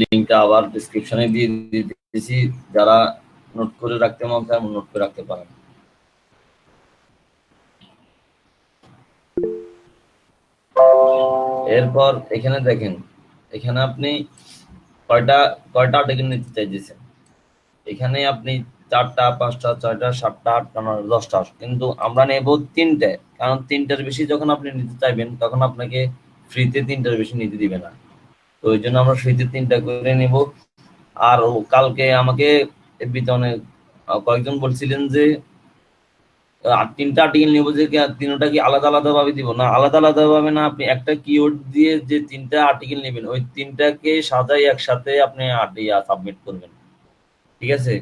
লিঙ্কটা আবার ডেসক্রিপশনে দিয়ে দিতেছি, যারা নোট করে রাখতে মন চায় নোট করে রাখতে পারেন। এরপর এখানে দেখেন, এখানে আপনি কয়টা কয়টা আর্টিকেল নিতে চাইতেছেন। এখানে আপনি 4টা 5টা 6টা 7টা 8টা 9টা 10টা, কিন্তু আমরা নেব 3টে, কারণ 3টার বেশি যখন আপনি নিতে চাইবেন তখন আপনাকে ফ্রিতে 3টার বেশি নিতে দিবে না। তো ওই জন্য আমরা ফ্রিতে 3টা করে নেব। আর কালকে আমাকে এফবিতে অনেক কয়েকজন বলছিলেন যে 3টা আর্টিকেল নিব, যে তিনটা কি আলাদা আলাদা ভাবে দিব না, আলাদা আলাদা ভাবে না, আপনি একটা কিওয়ার্ড দিয়ে যে 3টা আর্টিকেল নেবেন ওই 3টাকে সাজাই একসাথে আপনি সাবমিট করবেন। ঠিক আছে,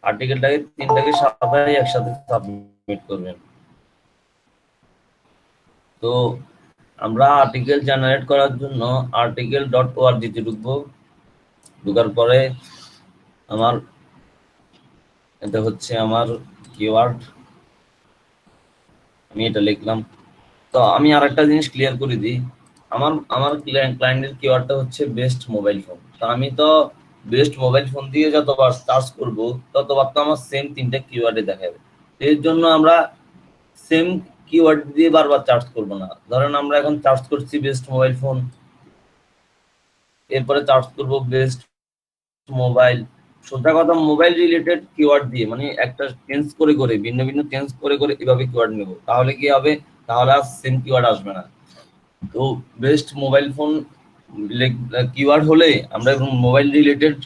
আর্টিকেলটাকে 3টাকে সাজাই একসাথে সাবমিট করবেন। তো আমরা আর্টিকেল জেনারেট করার জন্য article.org তে ঢুকবো। ঢোকার পরে আমার এটা হচ্ছে আমার কিওয়ার্ড, আমি এটা লিখলাম। তো আমি আরেকটা জিনিস ক্লিয়ার করে দিই, আমার আমার ক্লায়েন্টের কিওয়ার্ডটা হচ্ছে বেস্ট মোবাইল ফোন। তো আমি তো বেস্ট মোবাইল ফোন দিয়ে যতবার সার্চ করব ততবার তো আমার সেম 3টা কিওয়ার্ডে দেখাবে। এর জন্য আমরা সেম কিওয়ার্ড দিয়ে বারবার সার্চ করব না। ধরেন আমরা এখন সার্চ করছি বেস্ট মোবাইল ফোন, এরপরে সার্চ করব বেস্ট মোবাইল, সোজা কথা মোবাইল রিলেটেড কিওয়ার্ড দিয়ে, মানে একটা চেঞ্জ করে করে ভিন্ন ভিন্ন চেঞ্জ করে করে এভাবে কিওয়ার্ড নেব, তাহলে কি হবে, তাহলে আর সেম কিওয়ার্ড আসবে না। তো বেস্ট মোবাইল ফোন কিওয়ার্ড হলে আমরা mobile related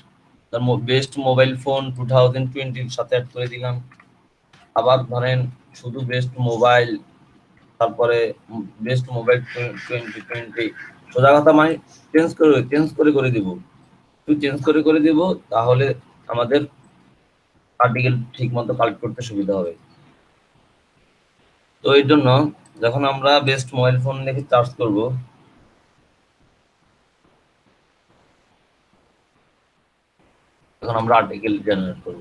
best mobile phone 2020 সাথে অ্যাড করে দিলাম। আবার ধরেন শুধু বেস্ট মোবাইল, তারপরে বেস্ট মোবাইল 2020, সোজা কথা মানে চেঞ্জ করে করে দিব, একটু চেঞ্জ করে করে দিব, তাহলে আমাদের আর্টিকেল ঠিক মতো কালেক্ট করতে সুবিধা হবে। তো এই জন্য যখন আমরা বেস্ট মোবাইল ফোন লিখে সার্চ করব, তখন আমরা আর্টিকেল জেনারেট করব।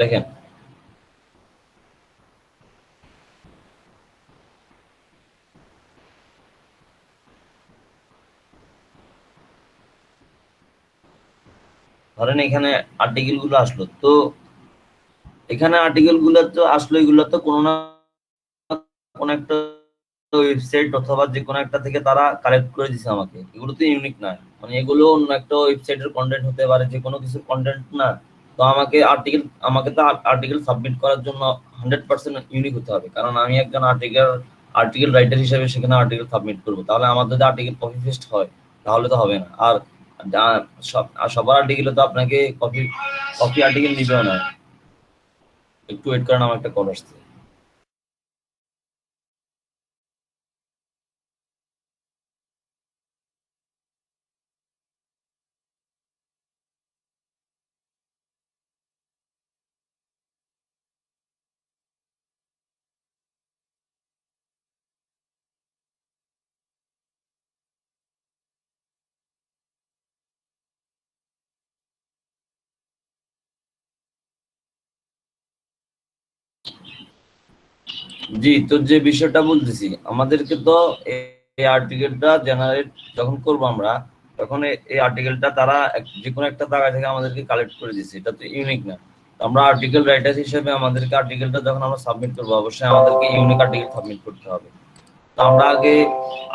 দেখেন ধরেন এখানে আর্টিকেল গুলো আসলো, তো এখানে আর্টিকেল গুলো তো আসলো, এগুলো তো কোনো না কোনো একটা ওয়েবসাইট অথবা যে কোনো একটা থেকে তারা কালেক্ট করে দিছে আমাকে, এগুলো তো ইউনিক না, মানে এগুলো অন্য একটা ওয়েবসাইটের কন্টেন্ট হতে পারে, যে কোনো কিছুর কন্টেন্ট না। তো আমাকে তো আর্টিকেল সাবমিট করার জন্য 100% ইউনিক হতে হবে, কারণ আমি একজন আর্টিকেল রাইটার হিসেবে সেখানে আর্টিকেল সাবমিট করবো। তাহলে আমার যদি আর্টিকেল কপি পেস্ট হয় তাহলে তো হবে না। আর সবার আর্টিকেলে তো আপনাকে কপি কপি আর্টিকেল নিবেও না। একটু ওয়েট করেন, আমার একটা কল আসছে। জি, তো যে বিষয়টা বলতেছি, আমাদেরকে তো এই আর্টিকেলটা জেনারেট যখন করব আমরা, তখন এই আর্টিকেলটা তারা যে কোনো একটা জায়গা থেকে আমাদেরকে কালেক্ট করে দিচ্ছে, এটা তো ইউনিক না। আমরা আর্টিকেল রাইটার হিসেবে আমাদেরকে আর্টিকেলটা যখন আমরা সাবমিট করবো, অবশ্যই আমাদেরকে ইউনিক আর্টিকেল সাবমিট করতে হবে। তো আমরা আগে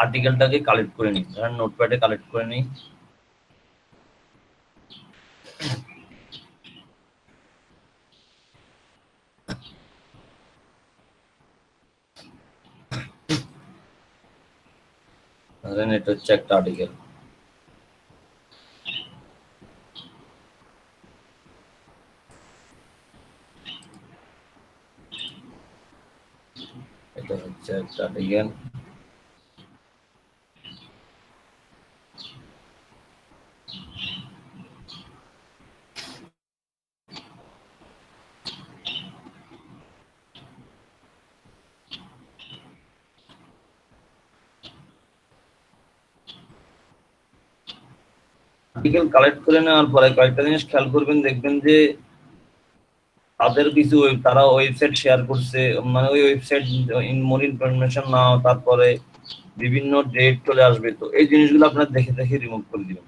আর্টিকেলটাকে কালেক্ট করে নিই, ধরেন নোটপ্যাডে কালেক্ট করে নিই। ধরেন এটা হচ্ছে একটা আর্টিকেল, এটা হচ্ছে একটা আর্টিকেল। আর্টিকেল কালেক্ট করে নেওয়ার পরে কয়েকটা জিনিস খেয়াল করবেন, দেখবেন যে তাদের কিছু তারা ওয়েবসাইট শেয়ার করছে, মানে ওই ওয়েবসাইট মোর ইনফরমেশন নাও, তারপরে বিভিন্ন ডেট চলে আসবে, তো এই জিনিসগুলো আপনার দেখে দেখে রিমুভ করে দিবেন।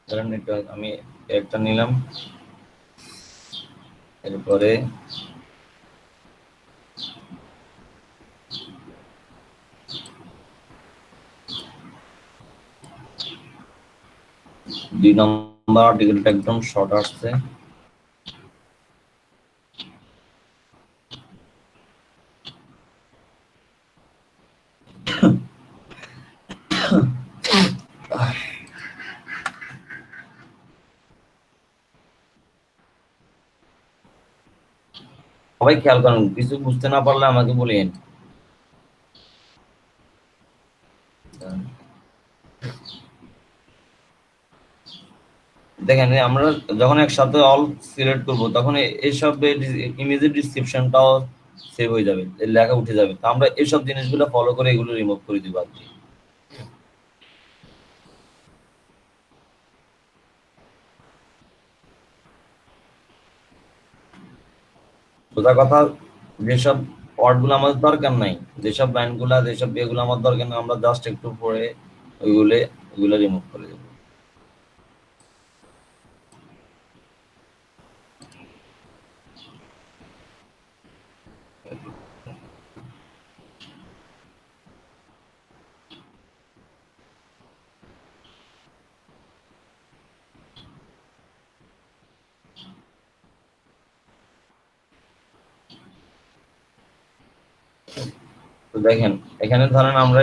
ধরেন এটা আমি একটা নিলাম, এরপরে দুই নম্বর আর্টিকেলটা একদম শর্ট আসছে। সবাই খেয়াল করেন, কিছু বুঝতে না পারলে আমাকে বলেন। দেখেন আমরা যখন একসাথে অল সিলেক্ট করব তখন এইসব ইমেজের ডিসক্রিপশনটাও সেভ হয়ে যাবে, লেখা উঠে যাবে। তো আমরা এইসব জিনিসগুলো ফলো করে এগুলো রিমুভ করে দিব আর কি। সোজা কথা, যেসব ওয়ার্ডগুলো আমাদের দরকার নাই, যেসব লাইনগুলো, যেসব ইয়েগুলো আমার দরকার নেই, আমরা জাস্ট একটু পরে ওইগুলো রিমুভ করে দেবো। তো দেখেন এখানে ধরেন আমরা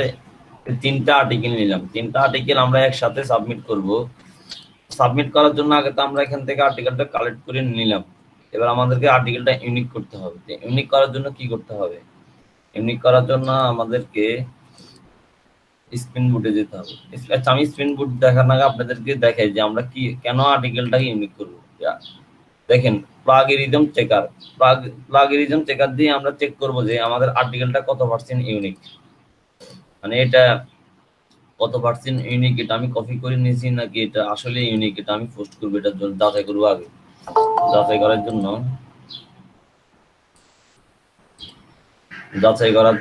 তিনটা আর্টিকেল নিলাম, তিনটা আর্টিকেল আমরা একসাথে সাবমিট করব। সাবমিট করার জন্য আগে তো আমরা এখান থেকে আর্টিকেলটা কালেক্ট করে নিলাম, এবার আমাদেরকে আর্টিকেলটা ইউনিক করতে হবে। ইউনিক করার জন্য কি করতে হবে? ইউনিক করার জন্য আমাদেরকে স্পিন বুটে যেতে হবে। আচ্ছা, আমি স্পিন বুট দেখার আগে আপনাদেরকে দেখাই যে আমরা কি কেন আর্টিকেলটাকে ইউনিক করবো। দেখেন প্লাগেরিজম চেকার, প্লাগেরিজম চেকার দিয়ে আমরা চেক করব যে আমাদের আর্টিকেলটা কত পার্সেন্ট ইউনিক, মানে এটা কত পার্সেন্ট ইউনিক, এটা আমি কপি করে নিয়েছি নাকি এটা আসলে ইউনিক, এটা আমি পোস্ট করবো, এটার জন্য যাচাই করবো আগে। যাচাই করার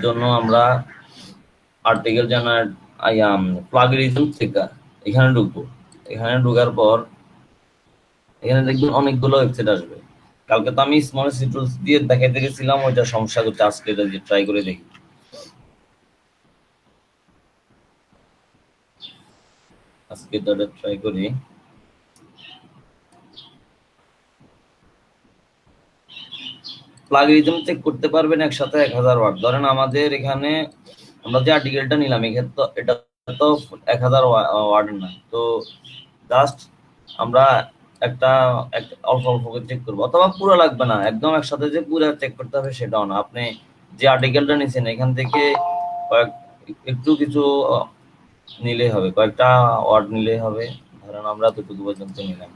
জন্য আমরা আর্টিকেল জেনারেট প্লাগেরিজম চেকার এখানে ঢুকবো। এখানে ঢোকার পর এখানে দেখবেন অনেকগুলো ওয়েবসাইট আসবে। কালকে তো আমি স্মল টুলস দিয়ে দেখাইতে গেছিলাম, ওইটা সমস্যা করতে, আজকে এটা দিয়ে ট্রাই করে দেখি। আজকে তো এটা ট্রাই করি। প্লাগরিজম চেক করতে পারবেন একসাথে 1000 ওয়ার্ড। ধরেন আমাদের এখানে আমরা যে আর্টিকেলটা নিলাম এখানে তো এটা তো 1000 ওয়ার্ড না, তো জাস্ট আমরা একটা অল্প অল্প করে চেক করবো, অথবা পুরো লাগবে না, একদম একসাথে যে পুরো চেক করতে হবে সেটাও না। আপনি যে আর্টিকেলটা নিয়েছেন এখান থেকে একটু কিছু নিলেই হবে, কয়েকটা ওয়ার্ড নিলেই হবে। ধরেন আমরা এতটুকু পর্যন্ত নিলাম।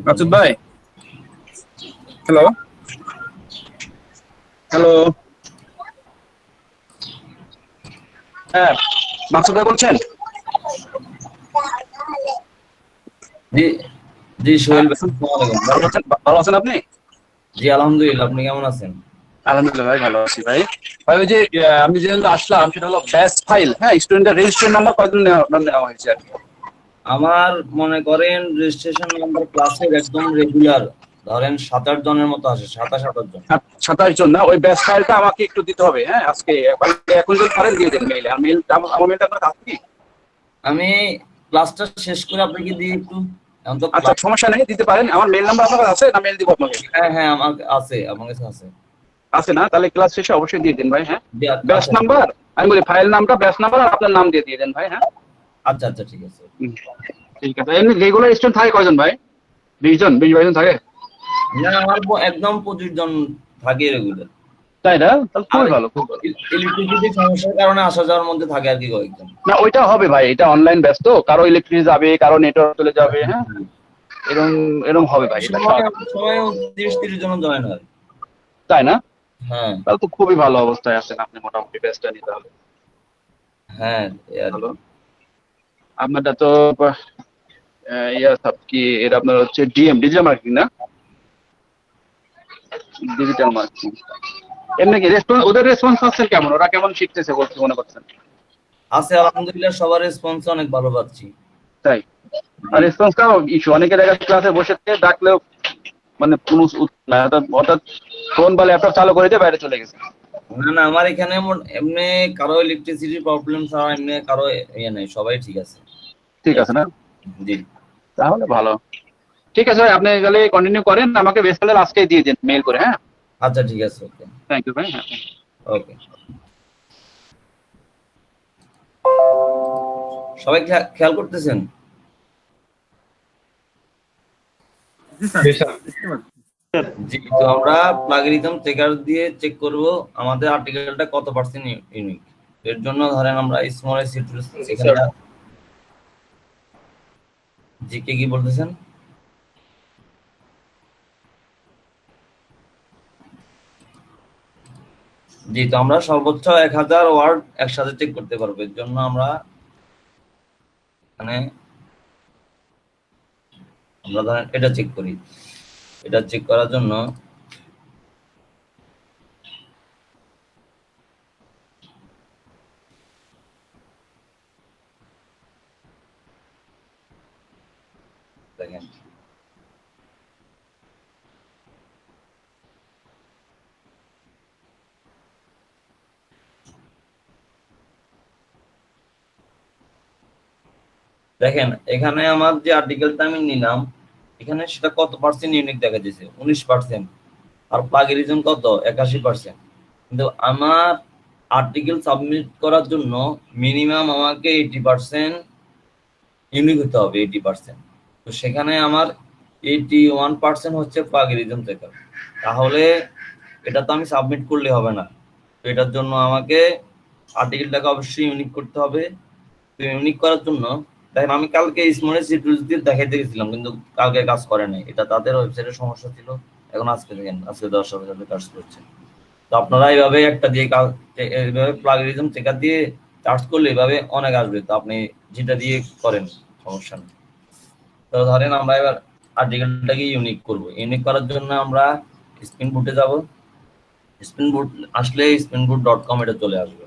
মাসুদ ভাই, হ্যালো হ্যালো, হ্যাঁ মাসুদ ভাই বলছেন? জি জি সোহেল ভাই, আসসালামু আলাইকুম। ভালো আছেন আপনি? জি আলহামদুলিল্লাহ, আপনি কেমন আছেন? আলহামদুলিল্লাহ ভাই, ভালো আছি ভাই। ভাই ওই যে আমি যে আসলাম সেটা হলো ব্যাস্ট ফাইল, হ্যাঁ স্টুডেন্টের রেজিস্ট্রেশন নাম্বার কতদিন নেওয়া হয়েছে আর কি? আমার মনে করেন রেজিস্ট্রেশন নাম্বার ক্লাসের একদম রেগুলার ধরেন 7-8 জনের মতো আসে, 27-28 জন। 27 জন না? ওই ব্যাস্ট ফাইলটা আমাকে একটু দিতে হবে, হ্যাঁ আজকে এখন যদি পারেন দিয়ে দেন মেইলে। আর মেইল আমার মেইলটা আপনার কাছে কি? আমি ক্লাসটা শেষ করে আপনাকে দিয়ে একটু আচ্ছা সমস্যা নেই, দিতে পারেন। আমার মেইল নাম্বার আপনার আছে না মেইল দিব আপনাকে? হ্যাঁ হ্যাঁ আমার আছে, আমার কাছে আছে। আছে না? তাহলে ক্লাস শেষে অবশ্যই দিয়ে দিন ভাই। হ্যাঁ ব্যাচ আচ্ছা নাম্বার, আমি বলি ফাইল নামটা, ব্যাচ নাম্বার আর আপনার নাম দিয়ে দেন ভাই। হ্যাঁ আচ্ছা আচ্ছা ঠিক আছে। ঠিক আছে। এমনি রেগুলার স্টুডেন্ট থাকে কয়জন ভাই? 20 জন, 20-22 জন থাকে? না আমার একদম 25 জন থাকে রেগুলার। তাই না? তাহলে খুবই ভালো, খুব ভালো। ইলেকট্রিসিটি সমস্যার কারণে আসা যাওয়ার মধ্যে থাকে আর কি কয়েকজন। না ওইটা হবে ভাই, এটা অনলাইন ব্যস্ত, কারো ইলেকট্রিক যাবে, কারো নেটওয়ার্ক চলে যাবে, হ্যাঁ এরকম এরকম হবে ভাই, এটা সময় 30-30 জন জয়েন হয়। তাই না? হ্যাঁ তাহলে তো খুবই ভালো অবস্থায় আছেন আপনি, মোটামুটি ব্যস্ত নিতে হবে। হ্যাঁ ভালো। আপনারটা তো ইয়া সাব কি এটা আপনার হচ্ছে ডিএম ডিজিটাল মার্কেটিং না? ডিজিটাল মার্কেটিং এমনি কি রেসপন্স, ওদের রেসপন্স পাচ্ছেন কেমন? ওরা কেমন শিখতেছে বলতে মনে করছেন? আছে আলহামদুলিল্লাহ, সবার রেসপন্স অনেক ভালো পাচ্ছি। তাই? আর জি। রেসপন্স কাও ইস্যু, অনেকে দেখা ক্লাসে বসে থেকে ডাকলেও মানে কোনো উত্তর নাই, অর্থাৎ ফোন বা ল্যাপটপ চালু করে দিয়ে বাইরে চলে গেছে। না না, আমার এখানে এমনি কারো ইলেকট্রিসিটি প্রবলেম ছাড়া এমনি কারো ইয়ে নেই, সবাই ঠিক আছে। ঠিক আছে না? জি। তাহলে ভালো। ঠিক আছে ভাই, আপনি তাহলে কন্টিনিউ করেন, আমাকে বেস্ট তাহলে আজকেই দিয়ে দিন মেইল করে। হ্যাঁ, আচ্ছা ঠিক আছে, ওকে। থ্যাংক ইউ ভাই। হ্যাঁ। ওকে। সবাই খেয়াল করতেছেন? জি, তো আমরা প্লাগরিদম চেকার দিয়ে চেক করব আমাদের আর্টিকেলটা কত পার্সেন্ট ইউনিক। এর জন্য ধরেন আমরা স্মল সিটুয়েশন এখানে। জি, কে কি বলতেছেন? জি, তো আমরা সর্বোচ্চ 1000 ওয়ার্ড একসাথে চেক করতে পারবো। এর জন্য আমরা মানে আমরা ধরেন এটা চেক করি। এটা চেক করার জন্য দেখেন, দেখেন এখানে আমার যে আর্টিকেলটা আমি নিলাম, এখানে সেটা কত পার্সেন্ট ইউনিক দেখা যাচ্ছে, 19%। আর প্লাগরিজম কত, 81%। কিন্তু আমার আর্টিকেল সাবমিট করার জন্য মিনিমাম আমাকে 80% ইউনিক হতে হবে, 80%। তো সেখানে আমার 81% হচ্ছে প্লাগরিজম চেকার। তাহলে এটা তো আমি সাবমিট করলে হবে না। তো এটার জন্য আমাকে আর্টিকেলটাকে অবশ্যই ইউনিক করতে হবে। তো ইউনিক করার জন্য দেখেন, আমি কালকে স্মল সিটুয়েশন দিয়ে দেখাইতে গেছিলাম, কিন্তু কালকে কাজ করে নাই। এটা তাদের ওয়েবসাইটের সমস্যা ছিল। এখন আজকে দেখেন, আজকে 10 কাজ করছে। তো আপনারা এইভাবে একটা দিয়ে এইভাবে প্লাগরিজম চেকার দিয়ে চার্জ করলে এইভাবে অনেক আসবে। তো আপনি যেটা দিয়ে করেন সমস্যা নেই। তো ধরেন আমরা এবার আর্টিকেলটাকে ইউনিক করব। ইউনিক করার জন্য আমরা স্পিন বুটে যাব। স্পিন বুট আসলে spinboot.com এটা চলে আসবে।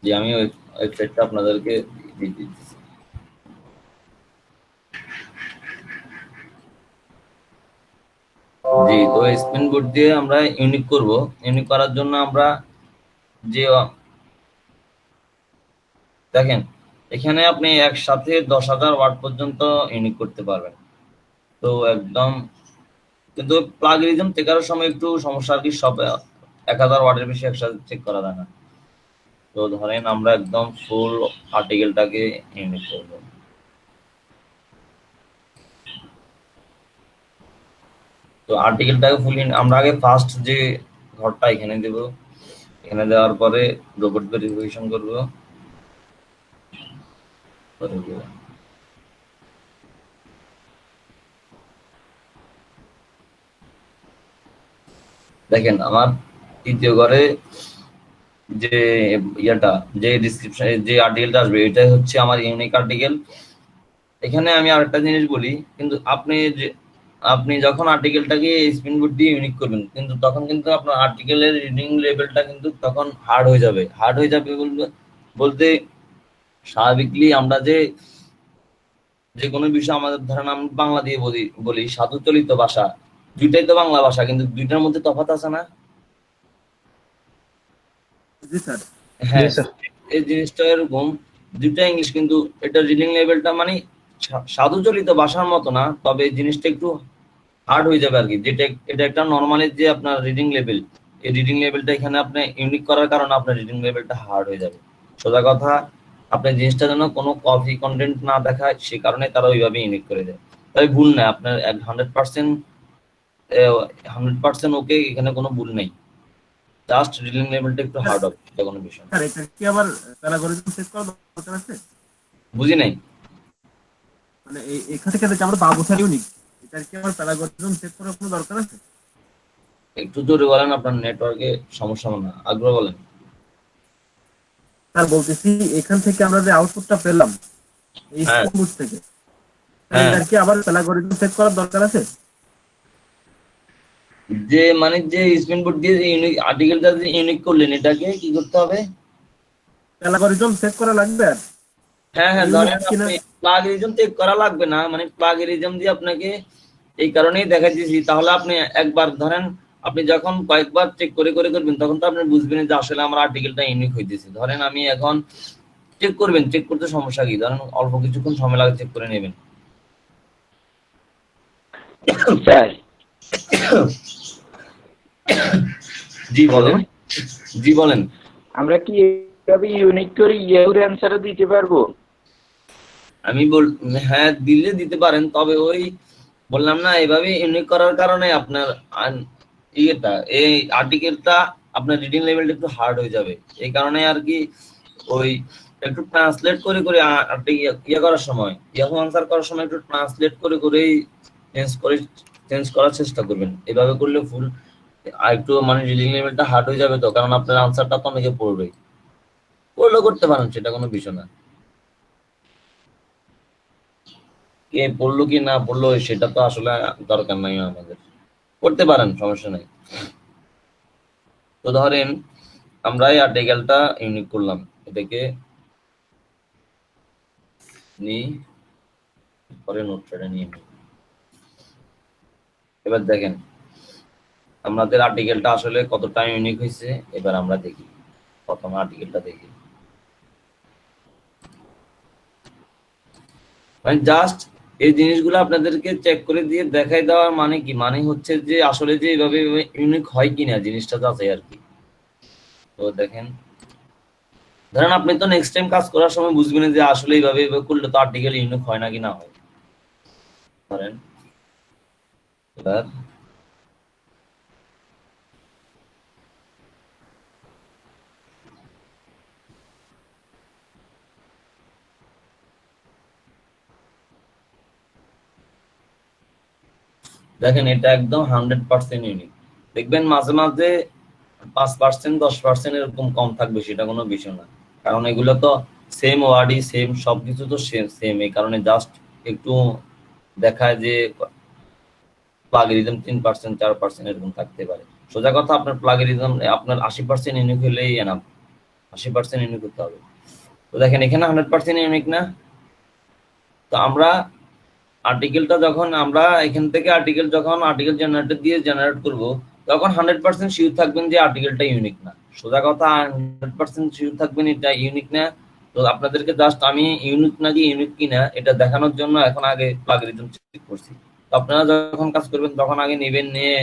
যে আমি ওয়েবসাইটটা আপনাদেরকে দিয়ে দিচ্ছি। জি, তো স্পিন বুট দিয়ে আমরা ইউনিক করব। ইউনিক করার জন্য আমরা যে দেখেন, এখানে আপনি একসাথে 10,000 ওয়ার্ড পর্যন্ত ইউনিক করতে পারবেন। তো একদম, কিন্তু প্লাগরিজম চেকারের সময় একটু সমস্যা আর কি, সব 1000 ওয়ার্ডের বেশি একসাথে চেক করা যায় না। তো ধরেন আমরা একদম ফুল আর্টিকেলটাকে ইউনিক করব। তো আর্টিকেলটাকে ফুল আমরা আগে ফার্স্ট যে ঘরটা এখানে দেব। এখানে দেওয়ার পরে রোবট ভেরিফিকেশন করব। দেখেন আমার তৃতীয় ঘরে যে ইয়াটা, যে ডিসক্রিপশন, যে আর্টিকেলটা আসবে, এটাই হচ্ছে আমার ইউনিক আর্টিকেল। এখানে আমি আরেকটা জিনিস বলি, কিন্তু আপনি যখন আর্টিকেলটাকে স্পিন বুট দিয়ে ইউনিক করবেন, কিন্তু তখন কিন্তু আপনার আর্টিকেলের রিডিং লেভেলটা কিন্তু তখন হার্ড হয়ে যাবে। হার্ড হয়ে যাবে বলতে স্বাভাবিকলি আমরা যে কোনো বিষয় আমাদের ধরেন আমি বাংলা দিয়ে বলি সাধু চলিত ভাষা, দুইটাই তো বাংলা ভাষা, কিন্তু দুইটার মধ্যে তফাৎ আছে না? জি স্যার। হ্যাঁ, এই জিনিসটা এরকম, দুইটা ইংলিশ, কিন্তু এটা রিডিং লেভেলটা মানে সাধু চলিত ভাষার মতো না, তবে জিনিসটা একটু হার্ড হয়ে যাবে আর কি। যেটা এটা একটা নর্মালি যে আপনার রিডিং লেভেল, এই রিডিং লেভেলটা এখানে আপনি ইউনিক করার কারণে আপনার রিডিং লেভেলটা হার্ড হয়ে যাবে। সোজা কথা, আপনার জিনিসটা যেন কোনো কপি কন্টেন্ট না দেখায়, সে কারণে তারা ওইভাবে ইউনিক করে দেয়। তবে ভুল না, আপনার 100% ওকে, এখানে কোনো ভুল নেই। জাস্ট রিডিং লেভেলটা একটু হার্ড হবে, এটা কোনো বিষয় না। স্যার এটা কি আবার প্যারাগরিজম চেক করা দরকার আছে? বুঝি নাই। মানে এখান থেকে যে আমরা পাবো স্যার ইউনিক, এটার কি আবার প্যারাগরিজম চেক করার কোনো দরকার আছে? একটু জোরে বলেন, আপনার নেটওয়ার্কে সমস্যা না, আগ্রহ বলেন। স্যার বলতেছি, এখান থেকে আমরা যে আউটপুটটা পেলাম, এই হ্যাঁ স্প্রিং বুট থেকে, তাহলে হ্যাঁ এটার কি আবার অ্যালগরিদম সেট করার দরকার আছে? যে মানে যে স্পিন বোর্ড দিয়ে ইউনিক আর্টিকেলটা যে ইউনিক করলেন এটাকে কি করতে হবে? অ্যালগরিদম সেট করা লাগবে আর হ্যাঁ হ্যাঁ ইউনিক ধরেন কিনা। আপনি প্লাগরিজম চেক করা লাগবে না, মানে প্লাগরিজম দিয়ে আপনাকে এই কারণেই দেখা দিয়েছি, তাহলে আপনি একবার ধরেন আপনি যখন কয়েকবার চেক করে করে করবেন তখন তো আপনি বুঝবেন যে আসলে আমার আর্টিকেলটা ইউনিক হইতেছে। ধরেন আমি এখন চেক করবেন, চেক করতে সমস্যা কি, ধরেন অল্প কিছুক্ষণ সময় লাগে চেক করে নেবেন। স্যার জি হ্যালো, বলেন, জি বলেন। আমরা কি এভাবে ইউনিক করে ইয়ের অ্যান্সারও দিতে পারবো? আমি বল হ্যাঁ দিলে দিতে পারেন, তবে ওই বললাম না এভাবে ইউনিক করার কারণে আপনার ইয়েটা এই আর্টিকেলটা আপনার রিডিং লেভেলটা একটু হার্ড হয়ে যাবে। এই কারণে আর কি ওই একটু ট্রান্সলেট করে করে ইয়ে করার সময় ইয়াহু আনসার করার সময় একটু ট্রান্সলেট করে করেই করে চেঞ্জ করার চেষ্টা করবেন। এভাবে করলে ফুল আর একটু মানে রিডিং লেভেলটা হার্ড হয়ে যাবে, তো কারণ আপনার আনসারটা তো অনেকে পড়বে, পড়লেও করতে পারেন, সেটা কোনো বিষয় না। কে পড়লো কি না পড়লো সেটা তো আসলে দরকার নাই আমাদের, করতে পারেন সমস্যা নাই। তো ধরেন আমরা এই আর্টিকেলটা ইউনিক করলাম, এটাকে নিই, পরে নোটটা নিয়ে নিই। এবার দেখেন আমাদের আর্টিকেলটা আসলে কতটা ইউনিক হয়েছে। এবার আমরা দেখি, প্রথম আর্টিকেলটা দেখি, মানে জাস্ট এই জিনিসগুলো আপনাদেরকে চেক করে দিয়ে দেখাই দেওয়ার মানে কি, মানে হচ্ছে যে আসলে যে এইভাবে ইউনিক হয় কিনা জিনিসটা যাচাই আর কি। তো দেখেন ধরেন আপনি তো নেক্সট টাইম কাজ করার সময় বুঝবেন যে আসলে এইভাবে করলে তো আর্টিকেল ইউনিক হয় নাকি না হয়। ধরেন এবার দেখেন এটা একদম 100% ইউনিক। দেখবেন মাঝে মাঝে 5%, 10% এরকম কম থাকবে, সেটা কোনো বিষয় না, কারণ এগুলো তো সেম ওয়ার্ডই, সেম সবকিছু তো সেম সেম, এই কারণে জাস্ট একটু দেখায় যে প্লাগরিজম 3%, 4% এরকম থাকতে পারে। সোজা কথা আপনার প্লাগরিজম আপনার 80% ইউনিক হলেই এনাফ, 80% ইউনিক হতে হবে। তো দেখেন এখানে 100% ইউনিক না। তো আমরা আর্টিকেলটা যখন আমরা এখান থেকে আর্টিকেল জেনারেটর দিয়ে জেনারেট করব, তখন 100% শিওর থাকবেন যে আর্টিকেলটা ইউনিক না। সোজা কথা 100% শিওর থাকবেন এটা ইউনিক না। তো আপনাদেরকে জাস্ট আমি ইউনিক নাকি ইউনিক কিনা এটা দেখানোর জন্য এখন আগে প্লাগরিজম চেক করছি। তো আপনারা যখন কাজ করবেন তখন আগে নেবেন, নিয়ে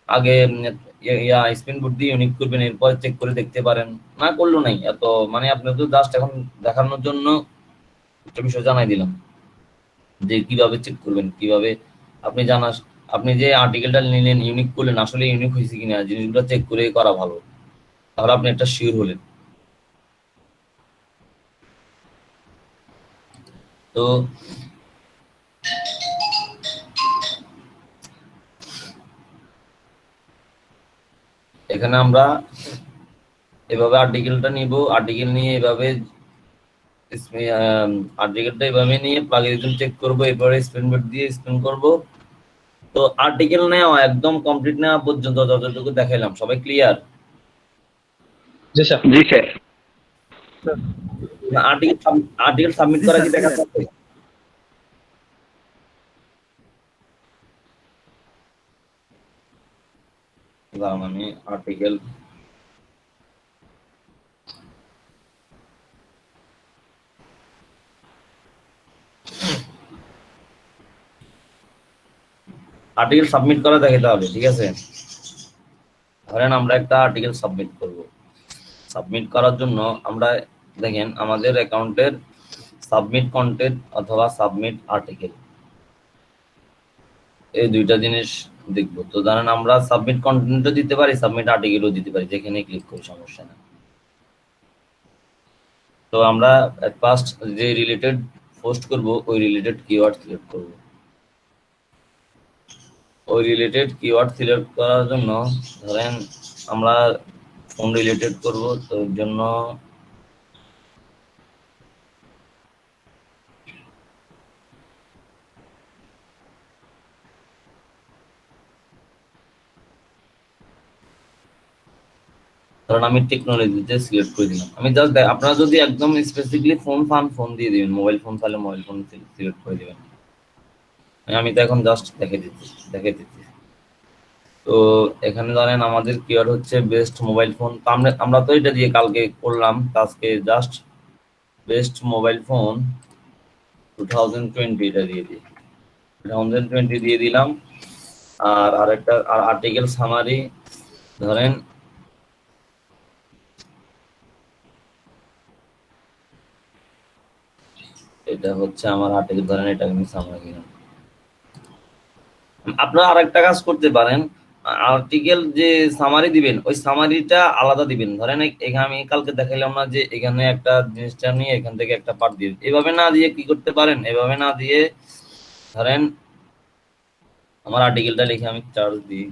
আগে স্পিন বোর্ড দিয়ে ইউনিক করবেন, এরপর চেক করে দেখতে পারেন, না করলেও নাই এত, মানে আপনাদের জাস্ট এখন দেখানোর জন্য একটা বিষয় জানাই দিলাম যে কিভাবে চেক করবেন, কিভাবে আপনি জানাস আপনি যে আর্টিকেলটা নিলেন ইউনিক করলেন আসলে ইউনিক হয়েছে কিনা জিনিসগুলো চেক করে করা ভালো, তাহলে আপনি একটা শিওর হলেন। তো এখানে আমরা এভাবে আর্টিকেলটা নিব, আর্টিকেল নিয়ে এভাবে আর্টিকেলটা এভাবে নিয়ে প্লাগরিজম চেক করব, এরপরে স্পিন বোর্ড দিয়ে স্পিন করব। তো আর্টিকেল নেওয়া একদম কমপ্লিট নেওয়া পর্যন্ত যতটুকু দেখাইলাম সবাই ক্লিয়ার? জি স্যার। জি স্যার। না আর্টিকেল সাবমিট জি করা স্যার, কি দেখা ক্লিয়ার। যাচ্ছে? দাঁড়ান আমি আর্টিকেল সাবমিট করা দেখাতে হবে, ঠিক আছে? ধরেন আমরা একটা আর্টিকেল সাবমিট করব, সাবমিট করার জন্য আমরা দেখেন আমাদের অ্যাকাউন্টের সাবমিট কন্টেন্ট অথবা সাবমিট আর্টিকেল এই দুইটা জিনিস দেখবো। তো ধরেন আমরা সাবমিট কন্টেন্টও দিতে পারি, সাবমিট আর্টিকেলও দিতে পারি, যেখানে ক্লিক করি সমস্যা নেই। তো আমরা ফার্স্ট যে রিলেটেড পোস্ট করব ওই রিলেটেড কিওয়ার্ড সিলেক্ট করব। ওই রিলেটেড কিওয়ার্ড সিলেক্ট করার জন্য ধরেন আমরা ফোন রিলেটেড করব, তো এর জন্য ধরেন আমি টেকনোলজিতে সিলেক্ট করে দিলাম। আমি জাস্ট আপনারা যদি একদম স্পেসিফিকলি ফোন দিয়ে দিবেন, মোবাইল ফোন তাহলে মোবাইল ফোন সিলেক্ট করে দিবেন। আমি তো এখন জাস্ট দেখে দিচ্ছি। তো এখানে ধরেন আমাদের কিওয়ার্ড হচ্ছে বেস্ট মোবাইল ফোন। তো আমরা তো এটা দিয়ে কালকে করলাম, আজকে জাস্ট বেস্ট মোবাইল ফোন 2020 এটা দিয়ে দিই, 2020 দিয়ে দিলাম। আর আরেকটা আর্টিকেল সামারি ধরেন এটা হচ্ছে আমার আর্টিকেল, ধরেন এটা আমি সামারি দিলাম। আপনারা আরেকটা কাজ করতে পারেন, আর্টিকেল যে সামারি দিবেন ওই সামারিটা আলাদা দিবেন। ধরেন এখানে আমি কালকে দেখাইলাম না যে এখানে একটা জিনিসটা নিয়ে এখান থেকে একটা পার্ট দিয়ে, এভাবে না দিয়ে কি করতে পারেন, এভাবে না দিয়ে ধরেন আমার আর্টিকেলটা লিখে আমি চার্জ দিই,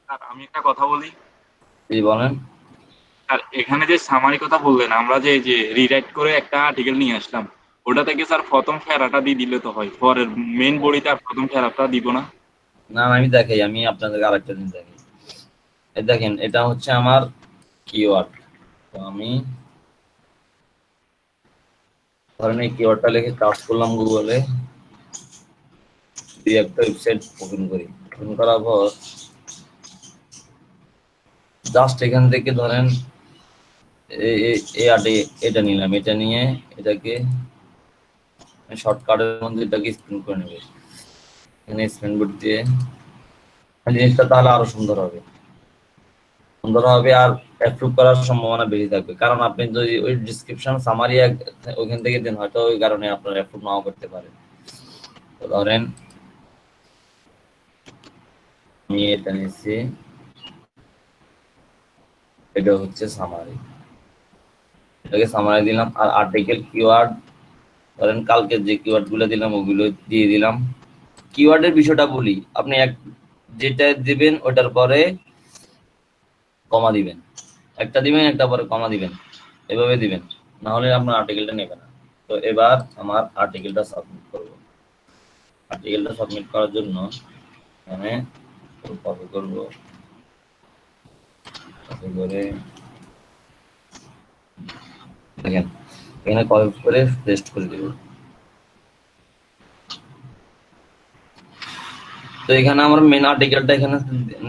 আর আমি একটা কথা বলি, এই বলেন। আর এখানে যে সামারি কথা বললেন, আমরা যে যে রিরাইট করে একটা আর্টিকেল নিয়ে আসলাম, ওটা থেকে স্যার প্রথম ফেরাটা দিয়ে দিলে তো হয়, পরের মেইন বডিতে আর প্রথম ফেরাটা দিব না? না আমি দেখাই, আমি আপনাদেরকে আরেকটা জিনিস দেখাই। দেখেন এটা হচ্ছে আমার কিওয়ার্ড। তো আমি ধরেন এই কিওয়ার্ডটা লিখে সার্চ করলাম গুগলে, দিয়ে একটা ওয়েবসাইট ওপেন করি। ওপেন করার পর জাস্ট এখান থেকে ধরেন এটা নিলাম, এটা নিয়ে এটাকে শর্টকাটের মধ্যে এটাকে স্ক্রিন করে নেবে, এখানে স্ক্রিন বোর্ড দিয়ে জিনিসটা তাহলে আরো সুন্দর হবে আর অ্যাপ্রুভ করার সম্ভাবনা বেশি থাকবে। কারণ আপনি যদি ওই ডিসক্রিপশন সামারি ওইখান থেকে দেন, হয়তো ওই কারণে আপনার অ্যাপ্রুভ নাও করতে পারে। তো ধরেন আমি এটা নিচ্ছি, এটা হচ্ছে সামারি, এটাকে সামারি দিলাম। আর আর্টিকেল কিওয়ার্ড ধরেন কালকে যে কিওয়ার্ড গুলো দিলাম ওগুলো দিয়ে দিলাম। কিওয়ার্ডের বিষয়টা বলি, আপনি যেটা দিবেন ওটার পরে কমা দিবেন, একটা দিবেন একটা পরে কমা দিবেন, এভাবে দিবেন, না হলে আপনার আর্টিকেলটা নেবে না। তো এবার আমার আর্টিকেলটা সাবমিট করব। আর্টিকেলটা সাবমিট করার জন্য এখানে কপি করব, কপি করে দেখেন এখানে কপি করে পেস্ট করে দেব। তো এখানে আমার মেন আর্টিকেলটা এখানে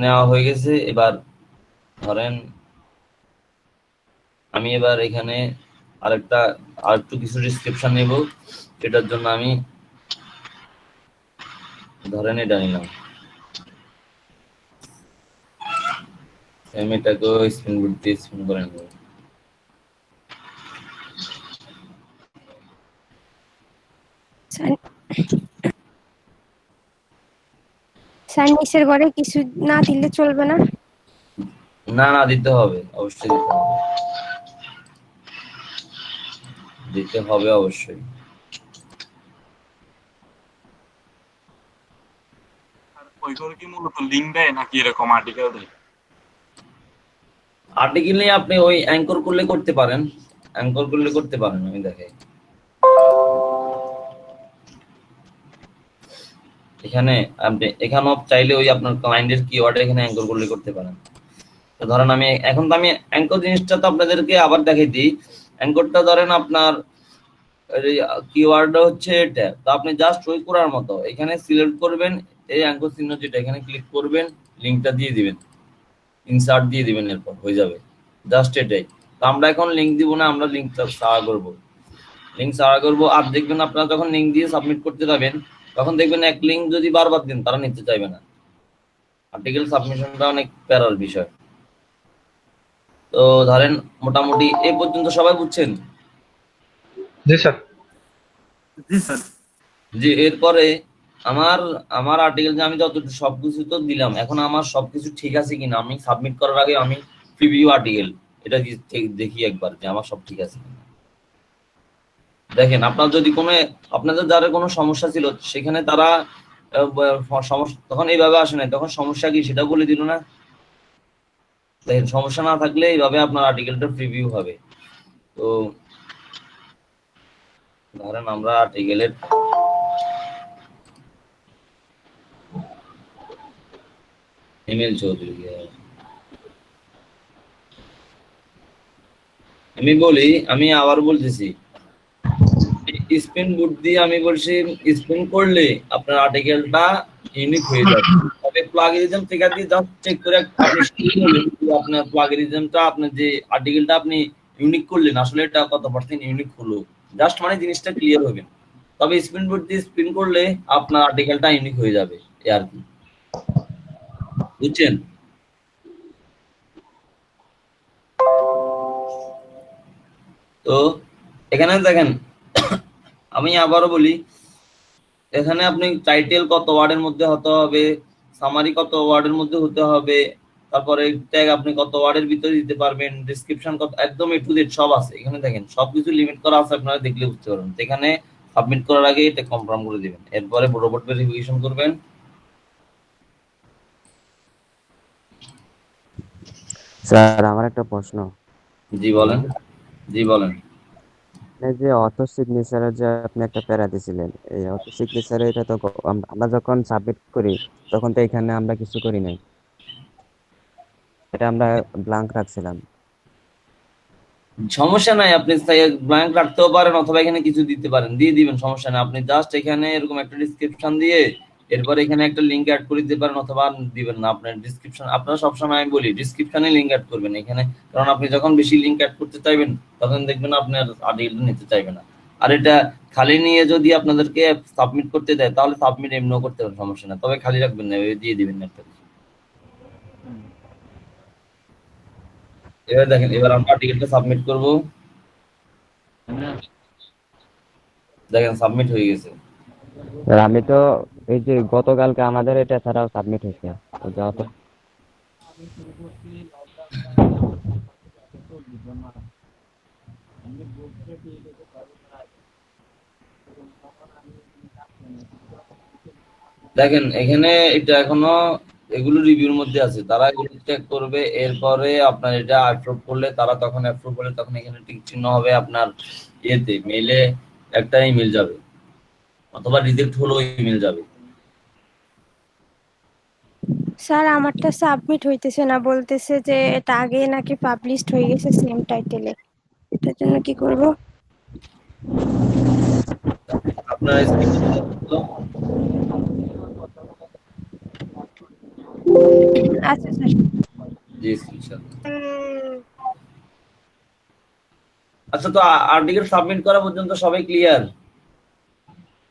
নেওয়া হয়ে গেছে। এবার ধরেন আমি এবার এখানে আরেকটু কিছু ডিসক্রিপশন নেব, সেটার জন্য আমি ধরেন এটা নিলাম, আমি এটাকে স্পিন বোর্ড দিয়ে স্পিন করে নেব। স্যার নিচের ঘরে কিছু না দিলে চলবে না? না দিতে হবে, অবশ্যই দিতে হবে অবশ্যই। আর ওইগুলো কি মূলত লিঙ্ক দেয় নাকি এরকম আর্টিকেল দেয়? আর্টিকেল নিয়ে আপনি ওই অ্যাঙ্কর করলে করতে পারেন, আমি দেখাই। এখানে আপনি এখানেও চাইলে ওই আপনার ক্লায়েন্টের কিওয়ার্ড এখানে অ্যাঙ্কর করলে করতে পারেন। তো ধরেন আমি অ্যাঙ্কর জিনিসটা তো আপনাদেরকে আবার দেখাই দিই। অ্যাঙ্করটা ধরেন আপনার কিওয়ার্ড হচ্ছে এটা, তো আপনি জাস্ট ওই করার মতো এখানে সিলেক্ট করবেন, এই অ্যাঙ্কর চিহ্ন যেটা এখানে ক্লিক করবেন, লিঙ্কটা দিয়ে দিবেন, ইনসার্ট দিয়ে দিবেন, এরপর হয়ে যাবে। জাস্ট এটাই। তো আমরা এখন লিঙ্ক দিব না, আমরা লিঙ্কটা সারা করব। আর দেখবেন আপনারা যখন লিঙ্ক দিয়ে সাবমিট করতে যাবেন তখন দেখবেন এক লিঙ্ক যদি বারবার দিন তারা নিতে চাইবে না। আর্টিকেল সাবমিশনটা অনেক প্যারার বিষয়। তো ধরেন মোটামুটি এই পর্যন্ত সবাই বুঝছেন? জি স্যার। জি, এরপরে আমার আর্টিকেল যে আমি যতটুকু সবকিছু তো দিলাম, এখন আমার সবকিছু ঠিক আছে কিনা আমি সাবমিট করার আগে আমি প্রিভিউ আর্টিকেল এটা দেখি একবার যে আমার সব ঠিক আছে কিনা। দেখেন আপনাদের যারা কোনো সমস্যা ছিল সেখানে তারা সমস্যা তখন এইভাবে আসে না, তখন সমস্যা কি সেটা বলে দিল না। দেখেন সমস্যা না থাকলে এইভাবে আপনার আর্টিকেলটা প্রিভিউ হবে। তো ধরেন আমরা আর্টিকেলের ইমেল চৌধুরী, আমি বলি, আমি আবার বলতেছি, স্পিন বুট দিয়ে আমি বলছি স্পিন করলে আপনার আর্টিকেলটা ইউনিক হয়ে যাবে। তবে প্লাগিনিজম ট্রিগার দিয়ে জাস্ট চেক করে আপনি আপনার প্লাগিনিজমটা আপনার যে আর্টিকেলটা আপনি ইউনিক করলেন আসলে এটা কত পার্সেন্ট ইউনিক হলো, জাস্ট মানে জিনিসটা ক্লিয়ার হবে। তবে স্পিন বুট দিয়ে স্পিন করলে আপনার আর্টিকেলটা ইউনিক হয়ে যাবে, এই আর কি, বুঝছেন? তো এখানে দেখেন আমি আবারও বলি, এখানে আপনি টাইটেল কত ওয়ার্ডের মধ্যে হতে হবে, সামারি কত ওয়ার্ডের মধ্যে হতে হবে, তারপরে ট্যাগ আপনি কত ওয়ার্ডের ভিতরে দিতে পারবেন, ডেসক্রিপশন কত, একদম এ টু জেড সব আছে এখানে। দেখেন সবকিছু লিমিট করা আছে, আপনারা দেখলে বুঝতে পারবেন। এখানে সাবমিট করার আগে এটা কনফার্ম করে দিবেন, এরপরে রোবট ভেরিফিকেশন করবেন। স্যার আমার একটা প্রশ্ন, জি বলেন, জি বলেন। এই যে অটো সিগনেচারের যে আপনি একটা প্যারা দিছিলেন, এই অটো সিগনেচারে এটা তো আমরা যখন সাবমিট করি তখন তো এখানে আমরা কিছু করি নাই, এটা আমরা ব্ল্যাঙ্ক রাখছিলাম। সমস্যা নাই, আপনি ব্ল্যাঙ্ক রাখতেও পারেন অথবা এখানে কিছু দিতে পারেন, দিয়ে দিবেন, সমস্যা নাই। আপনি জাস্ট এখানে এরকম একটা ডিসক্রিপশন দিয়ে এরপর এখানে একটা লিংক অ্যাড করে দিতে পারেন অথবা দিবেন না। আপনার ডিসক্রিপশন, আপনারা সবসময় আমি বলি ডিসক্রিপশনে লিংক অ্যাড করবেন এখানে, কারণ আপনি যখন বেশি লিংক অ্যাড করতে চাইবেন তখন দেখবেন আপনার আর্টিকেলটা নিতে চাইবে না। আর এটা খালি নিয়ে যদি আপনাদেরকে সাবমিট করতে দেয় তাহলে সাবমিট এমনিও করতে পারেন, সমস্যা না, তবে খালি রাখবেন না, দিয়ে দিবেন একটা। এবার দেখেন, এবার আমরা আর্টিকেলটা সাবমিট করব, দেখেন সাবমিট হয়ে গেছে। আর আমি তো এই যে গতকালকে আমাদের এটা ছাড়াও সাবমিট হয়েছে, ওই যে অটো দেখেন এখানে এটা এখনো এগুলো রিভিউর মধ্যে আছে, তারা এগুলো চেক করবে, এরপরে আপনার এটা অ্যাপ্রুভ করলে তারা তখন অ্যাপ্রুভ করলে তখন এখানে টিক চিহ্ন হবে, আপনার ইয়েতে মেইলে একটা ইমেল যাবে অথবা রিজেক্ট হলো ইমেল যাবে। স্যার আমারটা সাবমিট হইতেছে না, বলতেছে যে এটা আগে নাকি পাবলিশড হয়ে গেছে সেম টাইটেলে, এটার জন্য কি করব? আপনার আচ্ছা স্যার। জি স্ক্রিনশট। আচ্ছা, তো আর্টিকেল সাবমিট করা পর্যন্ত সবাই ক্লিয়ার?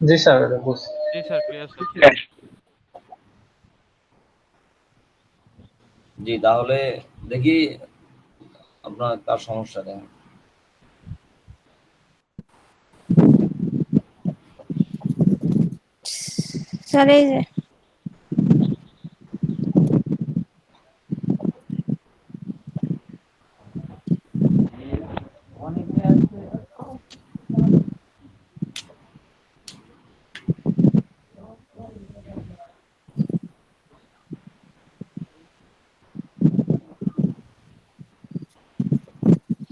জি স্যার, এটা বুঝছি। জি স্যার, ক্লিয়ার স্যার। জি, তাহলে দেখি আপনার কার সমস্যা দেখেন। স্যার এই যে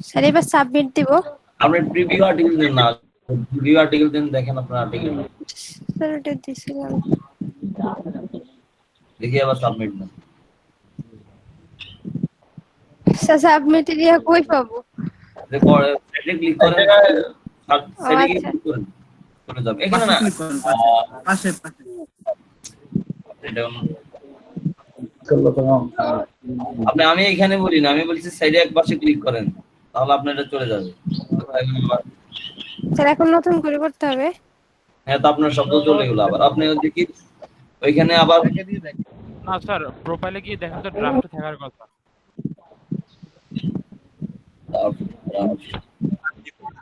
স্যার এবার সাবমিট দিব। আপনি প্রিভিউ আর্টিকেল দেন না, প্রিভিউ আর্টিকেল দেন, দেখেন আপনার আর্টিকেল স্যার এটা দিছিলাম। দেখি আবার সাবমিট না। স্যার সাবমিট দিয়া কই পাবো? যে করে সেটে ক্লিক করেন, সেটে আচ্ছা। ক্লিক করেন, চলে যাবে এখানে না। ক্লিক করেন পাশে পাশে। এটা আমি এখানে বলি না, আমি বলছি সাইডে এক পাশে ক্লিক করেন, তাহলে আপনার এটা চলে যাবে। স্যার এখন নতুন করে করতে হবে? হ্যাঁ, তো আপনার শব্দ চলে গেল। আবার আপনি দেখি ওইখানে আবার না স্যার, প্রোফাইলে গিয়ে দেখেন তো ড্রাফট থাকার কথা।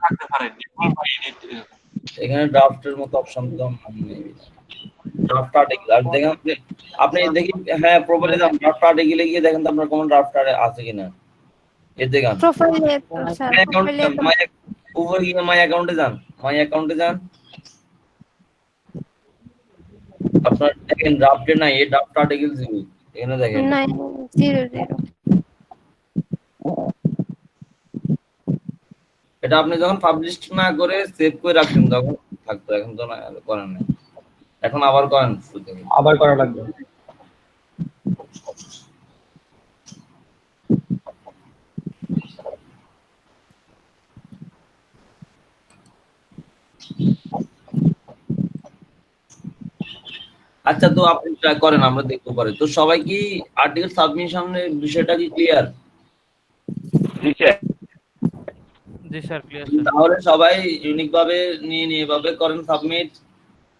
থাকতে পারে এখানে ড্রাফটের মতো অপশন তো নেই, ড্রাফট আর্টিকেল। আর দেখেন আপনি দেখি, হ্যাঁ প্রোফাইলে যান, ড্রাফট আর্টিকেলে গিয়ে দেখেন তো আপনার কোন ড্রাফট আছে কিনা, এ দেখেন প্রোফাইলে তো স্যার, প্রোফাইলে তো উপরে গিয়ে মাই অ্যাকাউন্টে যান, মাই অ্যাকাউন্টে যান, আপনার দেখেন ড্রাফটে নাই, এই ড্রাফট আর্টিকেল 0 এখানে দেখেন। নাই, 0 0। এটা আপনি যখন পাবলিশ না করে সেভ করে রাখছেন তখন থাকতো, এখন তো না, করেন না, এখন আবার করেন শুরু থেকে। আবার করা লাগবে। আচ্ছা, তো আপনি ট্রাই করেন, আমরা দেখতে পারি। তো সবাই কি আর্টিকেল সাবমিশনের বিষয়টা কি ক্লিয়ার? জি স্যার। জি স্যার, ক্লিয়ার তাহলে সবাই ইউনিক ভাবে নিয়ে নিয়ে এভাবে করেন সাবমিট।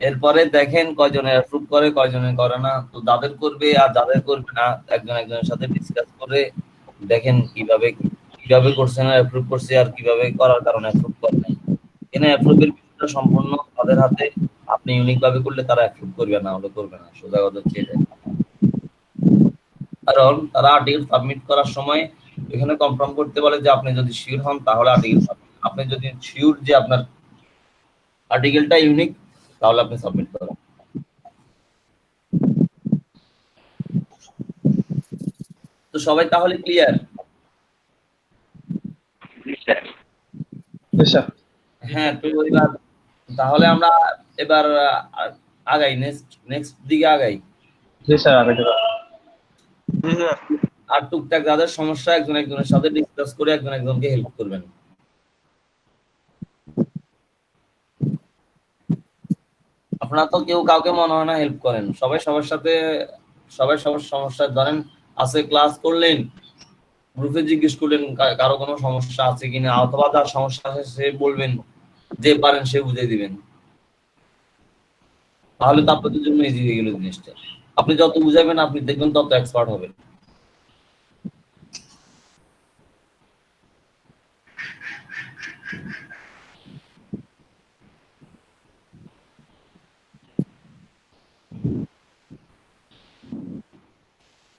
এরপরে দেখেন কয়জনে অ্যাপ্রুভ করে কয়জনে করে না। তো যাদের করবে আর যাদের করবে না একজন একজনের সাথে ডিসকাস করে দেখেন কিভাবে কিভাবে করছে না অ্যাপ্রুভ করছে আর কিভাবে করার কারণে অ্যাপ্রুভ করে নাই। এখানে অ্যাপ্রুভের বিষয়টা সম্পূর্ণ তাদের হাতে। আপনি ইউনিক ভাবে করলে তারা অ্যাপ্রুভ করবে, না হলে করবে না, সোজা কথা হচ্ছে এটাই। কারণ তারা আর্টিকেল সাবমিট করার সময় এখানে কনফার্ম করতে বলে যে আপনি যদি শিওর হন তাহলে আর্টিকেল সাবমিট, আপনি যদি শিওর যে আপনার আর্টিকেলটা ইউনিক তাহলে আপনি সাবমিট করেন। তো সবাই তাহলে ক্লিয়ার? জি স্যার। জি স্যার। হ্যাঁ, তো এবার তাহলে আমরা এবার আগাই, নেক্সট দিকে আগাই। জি স্যার, আগে যাবো। আর টুকটাক যাদের সমস্যা একজন একজনের সাথে ডিসকাস করে একজন একজনকে হেল্প করবেন। আপনারা তো কেউ কাউকে মনে হয় না হেল্প করেন, সবাই সবার সাথে সবাই সবার সমস্যা ধরেন আছে, ক্লাস করলেন, গ্রুপে জিজ্ঞেস করলেন কারো কোনো সমস্যা আছে কিনা, অথবা তার সমস্যা আছে সে বলবেন, যে পারেন সে বুঝিয়ে দিবেন। তাহলে তো আপনাদের জন্য ইজি হয়ে গেল জিনিসটা। আপনি যত বুঝাবেন আপনি দেখবেন তত এক্সপার্ট হবেন।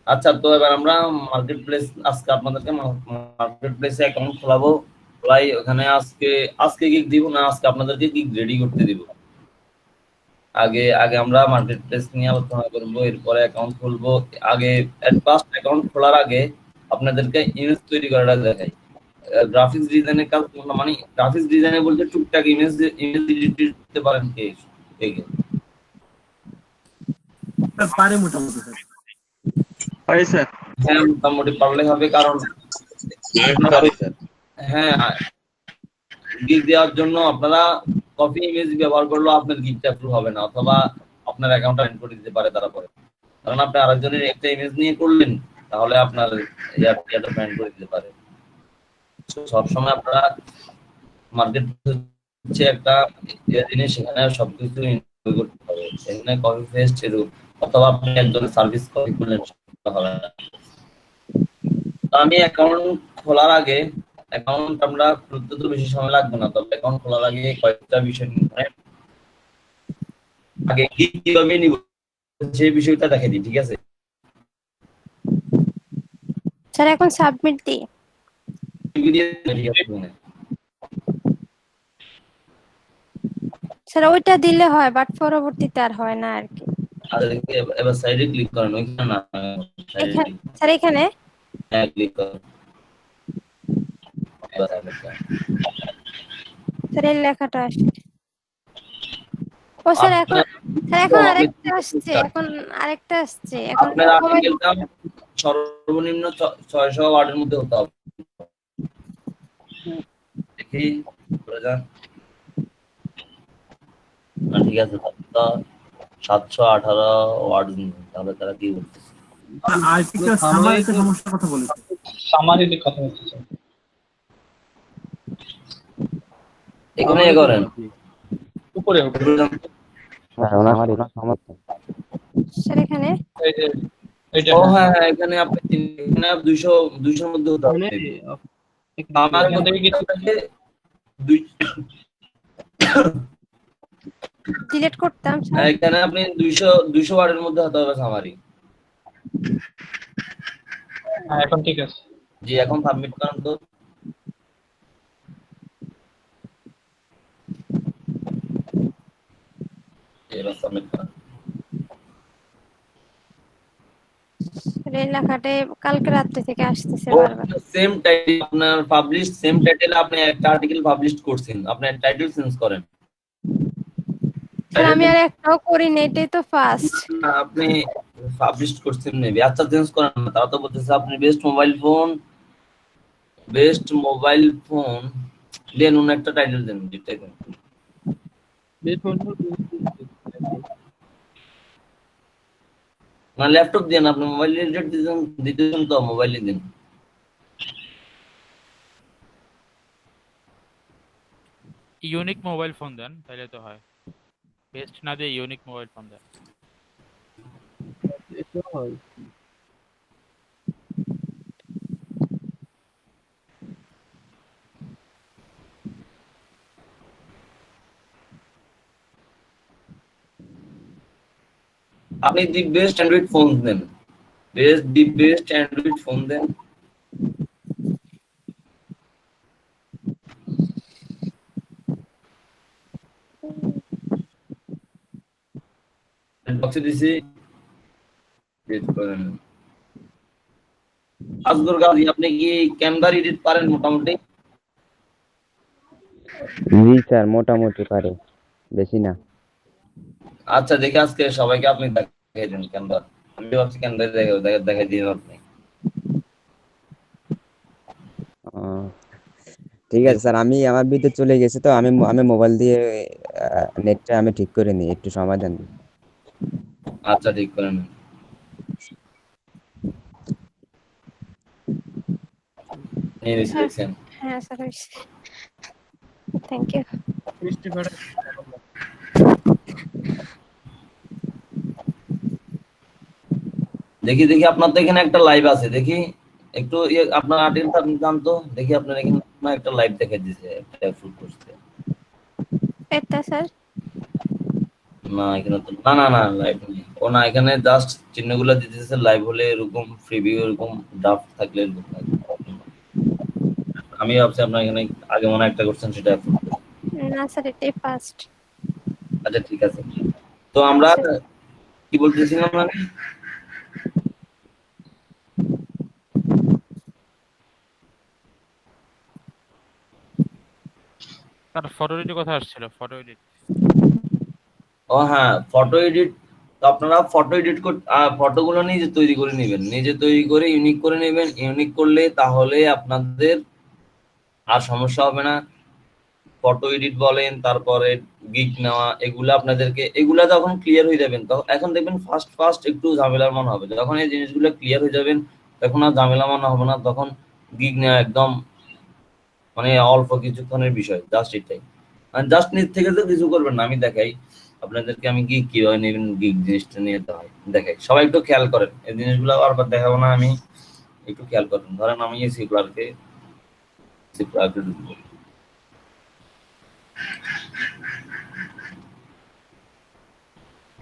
আচ্ছা, তো এবার আমরা মার্কেট প্লেস, আজকে আপনাদেরকে মার্কেট প্লেসে অ্যাকাউন্ট খোলাবো। খোলাই ওখানে আজকে আজকে গিগ দিব না, আজকে আপনাদেরকে গিগ রেডি করতে দিব। আগে আগে আমরা মার্কেট প্লেস নিয়ে আলোচনা করবো, এরপরে অ্যাকাউন্ট খুলবো। আগে এট ফার্স্ট অ্যাকাউন্ট খোলার আগে আপনাদেরকে ইমেজ তৈরি করাটা দেখাই। গ্রাফিক্স ডিজাইনের কাজ, মানে গ্রাফিক্স ডিজাইনে বলতে টুকটাক ইমেজ এডিট করতে পারেন কে? স্যার পারে মোটামুটি স্যার। হ্যাঁ, মোটামুটি পারলে হবে, কারণ হ্যাঁ, গিগ দেওয়ার জন্য আপনারা কপি ইমেজ ব্যবহার করলেও আপনার গিগটা অ্যাপ্রুভ হবে না, অথবা আপনার অ্যাকাউন্টটা ব্যান করে দিতে পারে তারা পরে। কারণ আপনি আরেকজনের একটা ইমেজ নিয়ে করলেন, তাহলে আপনার ইয়াটা ব্যান করে দিতে পারে। সবসময় আপনারা মার্কেট হচ্ছে একটা জিনিস, সেখানে সবকিছু ইনক্লুড করতে হবে। সেখানে কপি পেস্ট অথবা আপনি একজনের সার্ভিস কপি করলেন হবে না। আমি অ্যাকাউন্ট খোলার আগে, অ্যাকাউন্ট আমরা খুলতে তো বেশি সময় লাগবে না, তবে অ্যাকাউন্ট খোলার আগে কয়েকটা বিষয় নিয়ে আগে কিভাবে নিব সেই বিষয়টা দেখে দিই, ঠিক আছে? স্যার এখন সাবমিট দিই। স্যার ওইটা দিলে হয়, বাট পরবর্তীতে আর হয় না আর কি। এবার সাইডে ক্লিক করেন, ওইখানে না, স্যার এখানে হ্যাঁ ক্লিক করেন। স্যার এই লেখাটা আসছে। ও স্যার এখন আরেকটা আসছে, এখন আপনার আর্টিকেলটা সর্বনিম্ন 600 ওয়ার্ডের মধ্যে হতে হবে। দেখি করে যান। ঠিক আছে, 718 ওয়ার্ড। তাহলে তারা কি বলছে? আর্টিকেল সামারিতে সমস্যার কথা বলেছে। সামারিতে কথা হচ্ছে। এখানে করেন উপরে হ্যাঁ, ওনার সমস্যা। স্যার এখানে এই যে এইটা। ও হ্যাঁ, এখানে আপনি 200 এর মধ্যে হতে হবে। আমার মধ্যে কি ডিলিট করতাম স্যার। এখানে আপনি 200 ওয়ার্ডের মধ্যে হতে হবে সামারি। হ্যাঁ, এখন ঠিক আছে। জি, এখন সাবমিট করেন তো। এবার সাবমিট করেন। এই লেখাটাই কালকে রাত্রে থেকে আসতেছে ও বারবার। সেম টাইটেল আপনার পাবলিশ, সেম টাইটেলে আপনি একটা আর্টিকেল পাবলিশ করছেন, আপনি টাইটেল চেঞ্জ করেন। স্যার আমি আর একটাও করিনি, এটাই তো ফার্স্ট। আপনি পাবলিশ করছেন মেবি, আচ্ছা চেঞ্জ করেন না। তারা তো বলতেছে আপনি বেস্ট মোবাইল ফোন দেন, অন্য একটা টাইটেল দেন, যেটাই দেন। না ল্যাপটপ দেন, আপনি মোবাইল রিলেটেড দিতেছেন তো মোবাইলে দিন। ইউনিক মোবাইল ফোন দেন তাহলে তো হয়, বেস্ট না দিয়ে ইউনিক মোবাইল ফোন দেন। আপনি দি বেস্ট অ্যান্ড্রয়েড ফোন দেন, বেস্ট অ্যান্ড্রয়েড ফোন দেন। বক্সে দিছি, এডিট করেন। আসগর গাজী, আপনি কি ক্যানভা এডিট পারেন মোটামুটি? জি স্যার, মোটামুটি পারে, বেশি না। আচ্ছা দেখে আজকে সবাইকে আপনি দেখাই দেন ক্যানভা। আমি ভাবছি ক্যানভা দেখাই দিন আপনি। ও, ঠিক আছে স্যার, আমি আমার বিদ্যুৎ চলে গেছে তো আমি আমি মোবাইল দিয়ে নেটটা আমি ঠিক করে নিই, একটু সময় দেন। আচ্ছা ঠিক করেন। নিয়ে নিচ্ছি, দেখছেন? হ্যাঁ স্যার হয়েছে, থ্যাংক ইউ। দেখি দেখি আপনার তো এখানে একটা লাইভ আছে, দেখি একটু আপনার আর্টিকেলটা আপনি জানতো, দেখি আপনার এখানে আপনার একটা লাইভ দেখা দিয়েছে, একটা শুট করছে। এটা স্যার না এখানে তো না লাইভ নেই। ও না, এখানে জাস্ট চিহ্নগুলো দিতেছে, লাইভ হলে এরকম প্রিভিউ এরকম ড্রাফট থাকলে এরকম লাগে। আমি ভাবছি আপনার এখানে আগে মনে হয় একটা করছেন, সেটা approve করছেন। না স্যার, এটাই ফার্স্ট। আচ্ছা ঠিক আছে। তো আমরা কি বলতেছিলাম মানে, তার ফটো এডিটের কথা আসছিল, ফটো এডিট। ও হ্যাঁ ফটো এডিট। তো আপনারা ফটো এডিট ফটোগুলো নিজে তৈরি করে নেবেন, নিজে তৈরি করে ইউনিক করে নেবেন। ইউনিক করলে তাহলে আপনাদের আর সমস্যা হবে না। ফটো এডিট বলেন, তারপরে গিগ নেওয়া, এগুলা আপনাদেরকে, এগুলা যখন ক্লিয়ার হয়ে যাবেন তখন, এখন দেখবেন ফার্স্ট একটু ঝামেলার মনে হবে, যখন এই জিনিসগুলো ক্লিয়ার হয়ে যাবেন তখন আর ঝামেলা মনে হবে না, তখন গিগ নেওয়া একদম মানে অল্প কিছুক্ষণের বিষয়, জাস্ট এটাই। জাস্ট নিজ থেকে তো কিছু করবেন না, আমি দেখাই আপনাদেরকে আমি গিগ কিভাবে নেবেন, গিগ জিনিসটা নিয়ে দেখাই। সবাই একটু খেয়াল করেন, এই জিনিসগুলো বারবার দেখাবো না আমি, একটু খেয়াল করেন। ধরেন আমি এই সিকুলারকে ঢুকবো,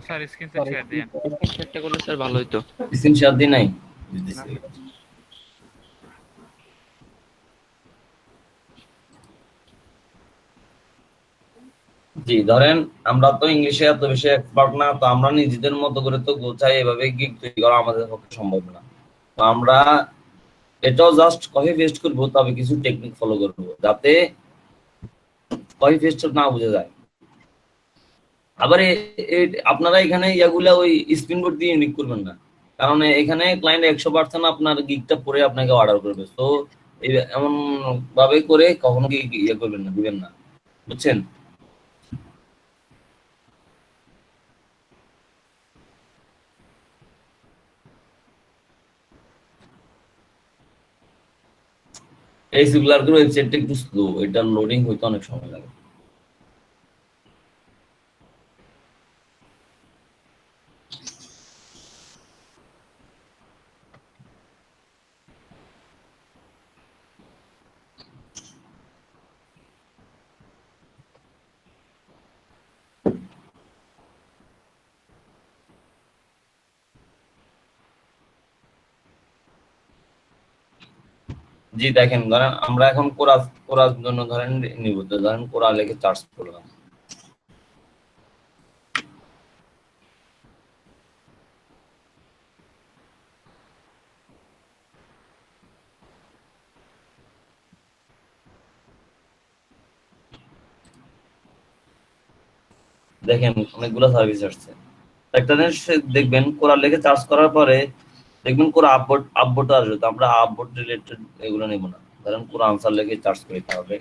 স্যার স্ক্রিনশট শেয়ার দেন। চেষ্টা করলে স্যার ভালো হতো। স্ক্রিনশট দিই নাই। জি ধরেন আমরা তো ইংলিশে এত বেশি এক্সপার্ট না, তো আমরা নিজেদের মতো করে তো গোছাই এভাবে গিগ তৈরি করা আমাদের পক্ষে সম্ভব না। তো আমরা এটাও জাস্ট কপি পেস্ট করবো, তবে কিছু টেকনিক ফলো করবো যাতে কপি পেস্ট না বোঝা যায়। আবার আপনারা এখানে ইয়াগুলা ওই স্পিন বোর্ড দিয়ে ইউনিক করবেন না, কারণ এখানে ক্লায়েন্ট 100% আপনার গিগটা পরে আপনাকে অর্ডার করবে। তো এমন ভাবে করে কখনো কি ইয়ে করবেন না, দিবেন না, বুঝছেন? এই সিকুলারগুলো ওয়েবসাইটটা একটু স্লো, এটা লোডিং হইতে অনেক সময় লাগে। জি দেখেন, ধরেন আমরা এখন কোরাস জন্য ধরেন নিব, তো ধরেন কোরা লেগে চার্জ করলাম। দেখেন অনেকগুলো সার্ভিস আসছে। একটা জিনিস দেখবেন কোরা লেগে চার্জ করার পরে দেখবেন কোরা আপবোর্ড আসবে, তো আমরা আপবোর্ড রিলেটেড এগুলো নেব না, ধরেন কোরা আনসার লেগে চার্জ করে দিতে হবে।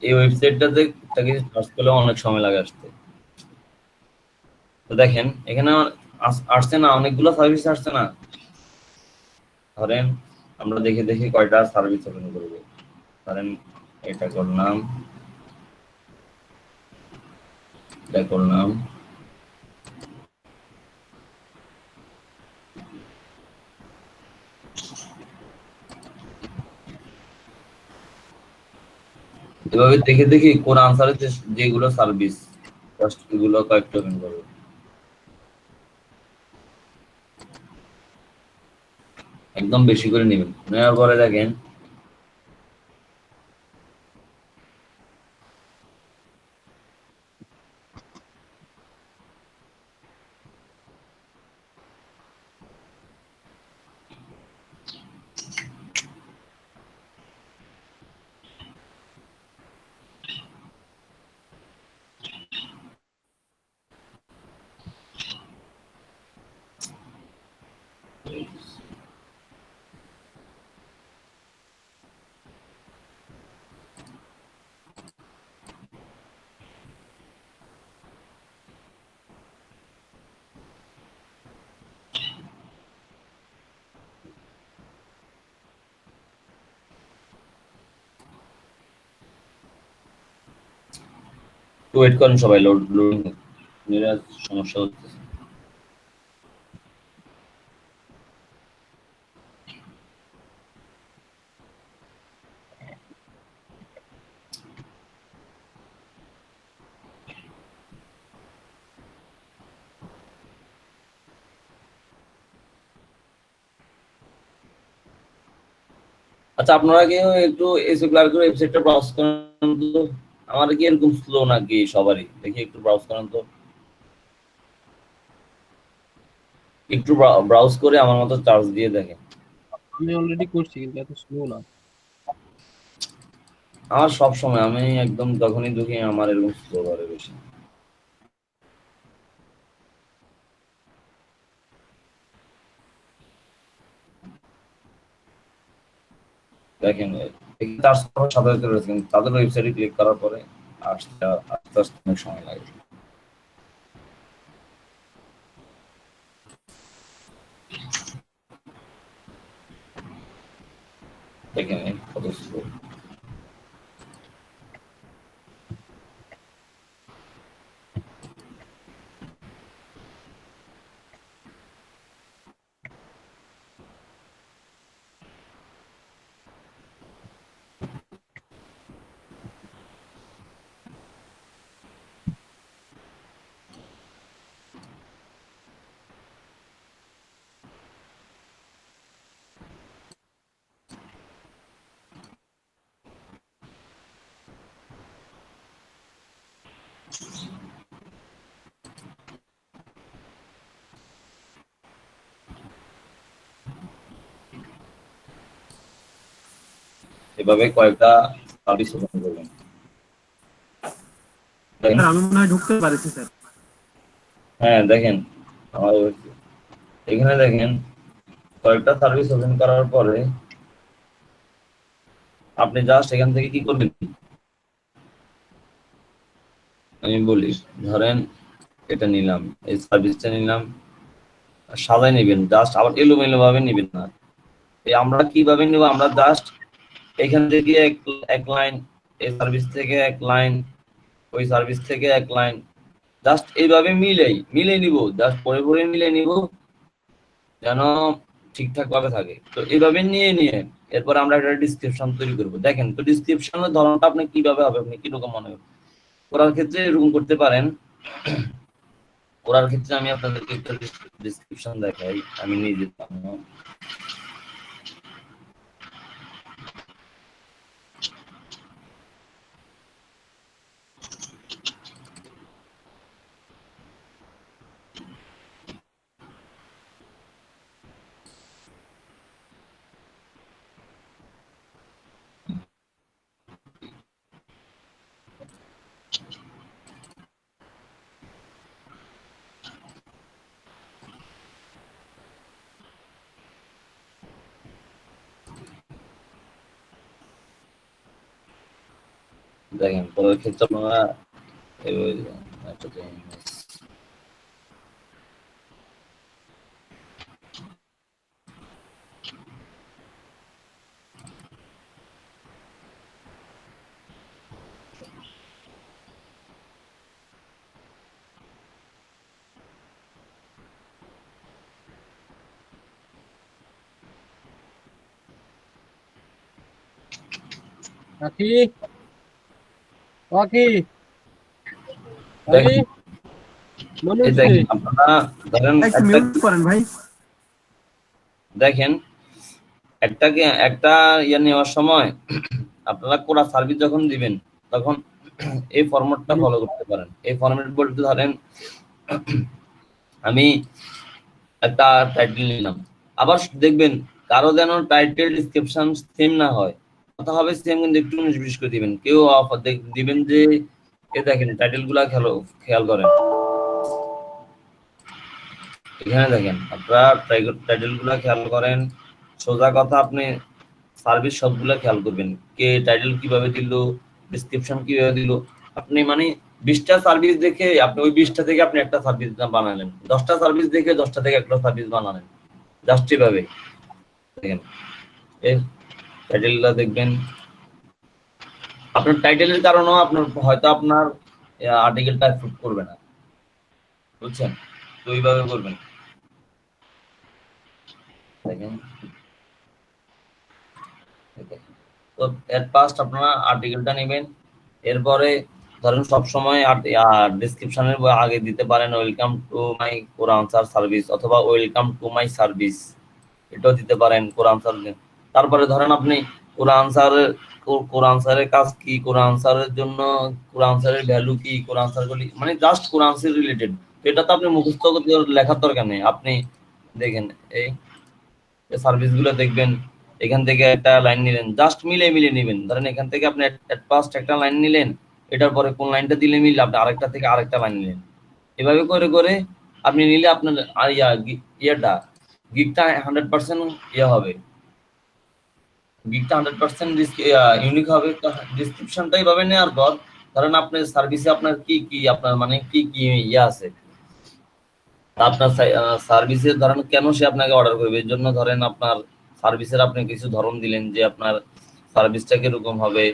এই ওয়েবসাইটটাতে একটা কিছু সার্চ করলে অনেক সময় লাগে আসতে। তো দেখেন এখানে আসছে না, অনেকগুলো সার্ভিস আসছে না। ধরেন আমরা দেখে দেখে কয়টা সার্ভিস ওপেন করবো। ধরেন এটা করলাম, এটা করলাম, এভাবে দেখে দেখে কোন আনসারে যেগুলো সার্ভিস জাস্ট এগুলো কয়েকটা ওপেন করবো। একদম বেশি করে নেবেন, নেওয়ার পরে দেখেন একটু ওয়েট করেন সবাই, লোডিং সমস্যা হচ্ছে। আচ্ছা আপনারা কি একটু এসি ক্লার্কের ওয়েবসাইটটা ব্রাউজ করেন তো? আমার কি এরকম স্লো নাকি সবারই? দেখি একটু ব্রাউজ করেন তো, একটু ব্রাউজ করে আমার মতো চার্জ দিয়ে দেখেন। আমি অলরেডি করছি কিন্তু এত স্লো না। আমার সব সময় আমি একদম তখনই দেখি আমার এরকম স্লো করে বেশি। দেখেন চার্জ করার সাথে সাথে রয়েছে, তাদের ওয়েবসাইটে ক্লিক করার পরে আসতে আস্তে আস্তে অনেক সময় লাগে। দেখেন কত স্লো। এভাবে কয়েকটা সার্ভিস ওপেন করবেন। স্যার আমি মনে হয় ঢুকতে পারছি স্যার। হ্যাঁ দেখেন আমার এখানে দেখেন কয়েকটা সার্ভিস ওপেন করার পরে আপনি জাস্ট এখান থেকে কি করবেন আমি বলি। ধরেন এটা নিলাম, এই সার্ভিসটা নিলাম, সাজাই নেবেন, জাস্ট আবার এলোমেলো ভাবে নেবেন না। এই আমরা কিভাবে নেব, আমরা জাস্ট এখান থেকে এক লাইন, এই সার্ভিস থেকে এক লাইন, ওই সার্ভিস থেকে এক লাইন জাস্ট এইভাবে মিলে নিব, জাস্ট পরে মিলে নিব যেন ঠিকঠাক ভাবে থাকে। তো এইভাবে নিয়ে এরপর আমরা একটা ডিসক্রিপশন তৈরি করব। দেখেন তো ডিসক্রিপশনের ধরনটা আপনি কিভাবে হবে, আপনি কিরকম মনে হবে করার ক্ষেত্রে এরকম করতে পারেন। করার ক্ষেত্রে আমি আপনাদেরকে একটা ডিসক্রিপশন দেখাই, আমি নিজে দেখেন করার ক্ষেত্রে আপনারা দেখেন আপনারা ধরেন মিউট করেন ভাই। দেখেন একটা ইয়ে নেওয়ার সময় আপনারা কোরা সার্ভিস যখন দিবেন তখন এই ফরম্যাটটা ফলো করতে পারেন। এই ফরম্যাট বলতে ধরেন আমি একটা টাইটেল নিলাম, আবার দেখবেন কারো যেন টাইটেল ডিসক্রিপশন সেম না হয়, কথা হবে সেম কিন্তু একটু 19-20 করে দিবেন। কেউ দিবেন যে এ দেখেন টাইটেল গুলা খেয়াল করেন, এখানে দেখেন আপনারা টাইটেল গুলা খেয়াল করেন। সোজা কথা আপনি সার্ভিস সবগুলা খেয়াল করবেন, কে টাইটেল কিভাবে দিল, ডেসক্রিপশন কিভাবে দিল। আপনি মানে 20টা সার্ভিস দেখে আপনি ওই 20টা থেকে আপনি একটা সার্ভিস বানালেন, 10টা সার্ভিস দেখে 10টা থেকে একটা সার্ভিস বানালেন, জাস্ট এভাবে দেখেন। এই টাইটেলটা দেখবেন, আপনার টাইটেলের কারণেও আপনার হয়তো আপনার আর্টিকেলটা অ্যাপ্রুভ করবে না, বুঝছেন? তো এইভাবে করবেন। দেখেন তো এট ফার্স্ট আপনারা আর্টিকেলটা নেবেন, এরপরে ধরেন সবসময় ডেসক্রিপশনের আগে দিতে পারেন ওয়েলকাম টু মাই কোরা আনসার সার্ভিস অথবা ওয়েলকাম টু মাই সার্ভিস, এটাও দিতে পারেন কোরা আনসার। তারপরে ধরেন আপনি কোরা আনসারের কাজ কি, কোরা আনসারের জন্য কোরা আনসারের ভ্যালু কি, কোরা আনসার গুলি মানে জাস্ট কোরা আনসার রিলেটেড। এটা তো আপনি মুখস্থ লেখার দরকার নেই। আপনি দেখেন এই সার্ভিস গুলো দেখবেন, এখান থেকে একটা লাইন নিলেন, জাস্ট মিলে নিবেন। ধরেন এখান থেকে আপনি এট ফার্স্ট একটা লাইন নিলেন, এটার পরে কোন লাইনটা দিলে মিললে আপনি আরেকটা থেকে আরেকটা লাইন নিলেন, এভাবে করে আপনি নিলে আপনার ইয়েটা গিগটা 100% ইয়ে হবে, গিগটা 100% ইউনিক হবে। ডিসক্রিপশনটা এইভাবে নেওয়ার পর ধরেন আপনার সার্ভিসে আপনার কি আপনার মানে কি ইয়ে আছে, আপনার সার্ভিসের ধরেন কেন সে আপনাকে অর্ডার করবে, এর জন্য ধরেন আপনার সার্ভিসের আপনি কিছু ধরন দিলেন যে আপনার সার্ভিসটা কিরকম হবে।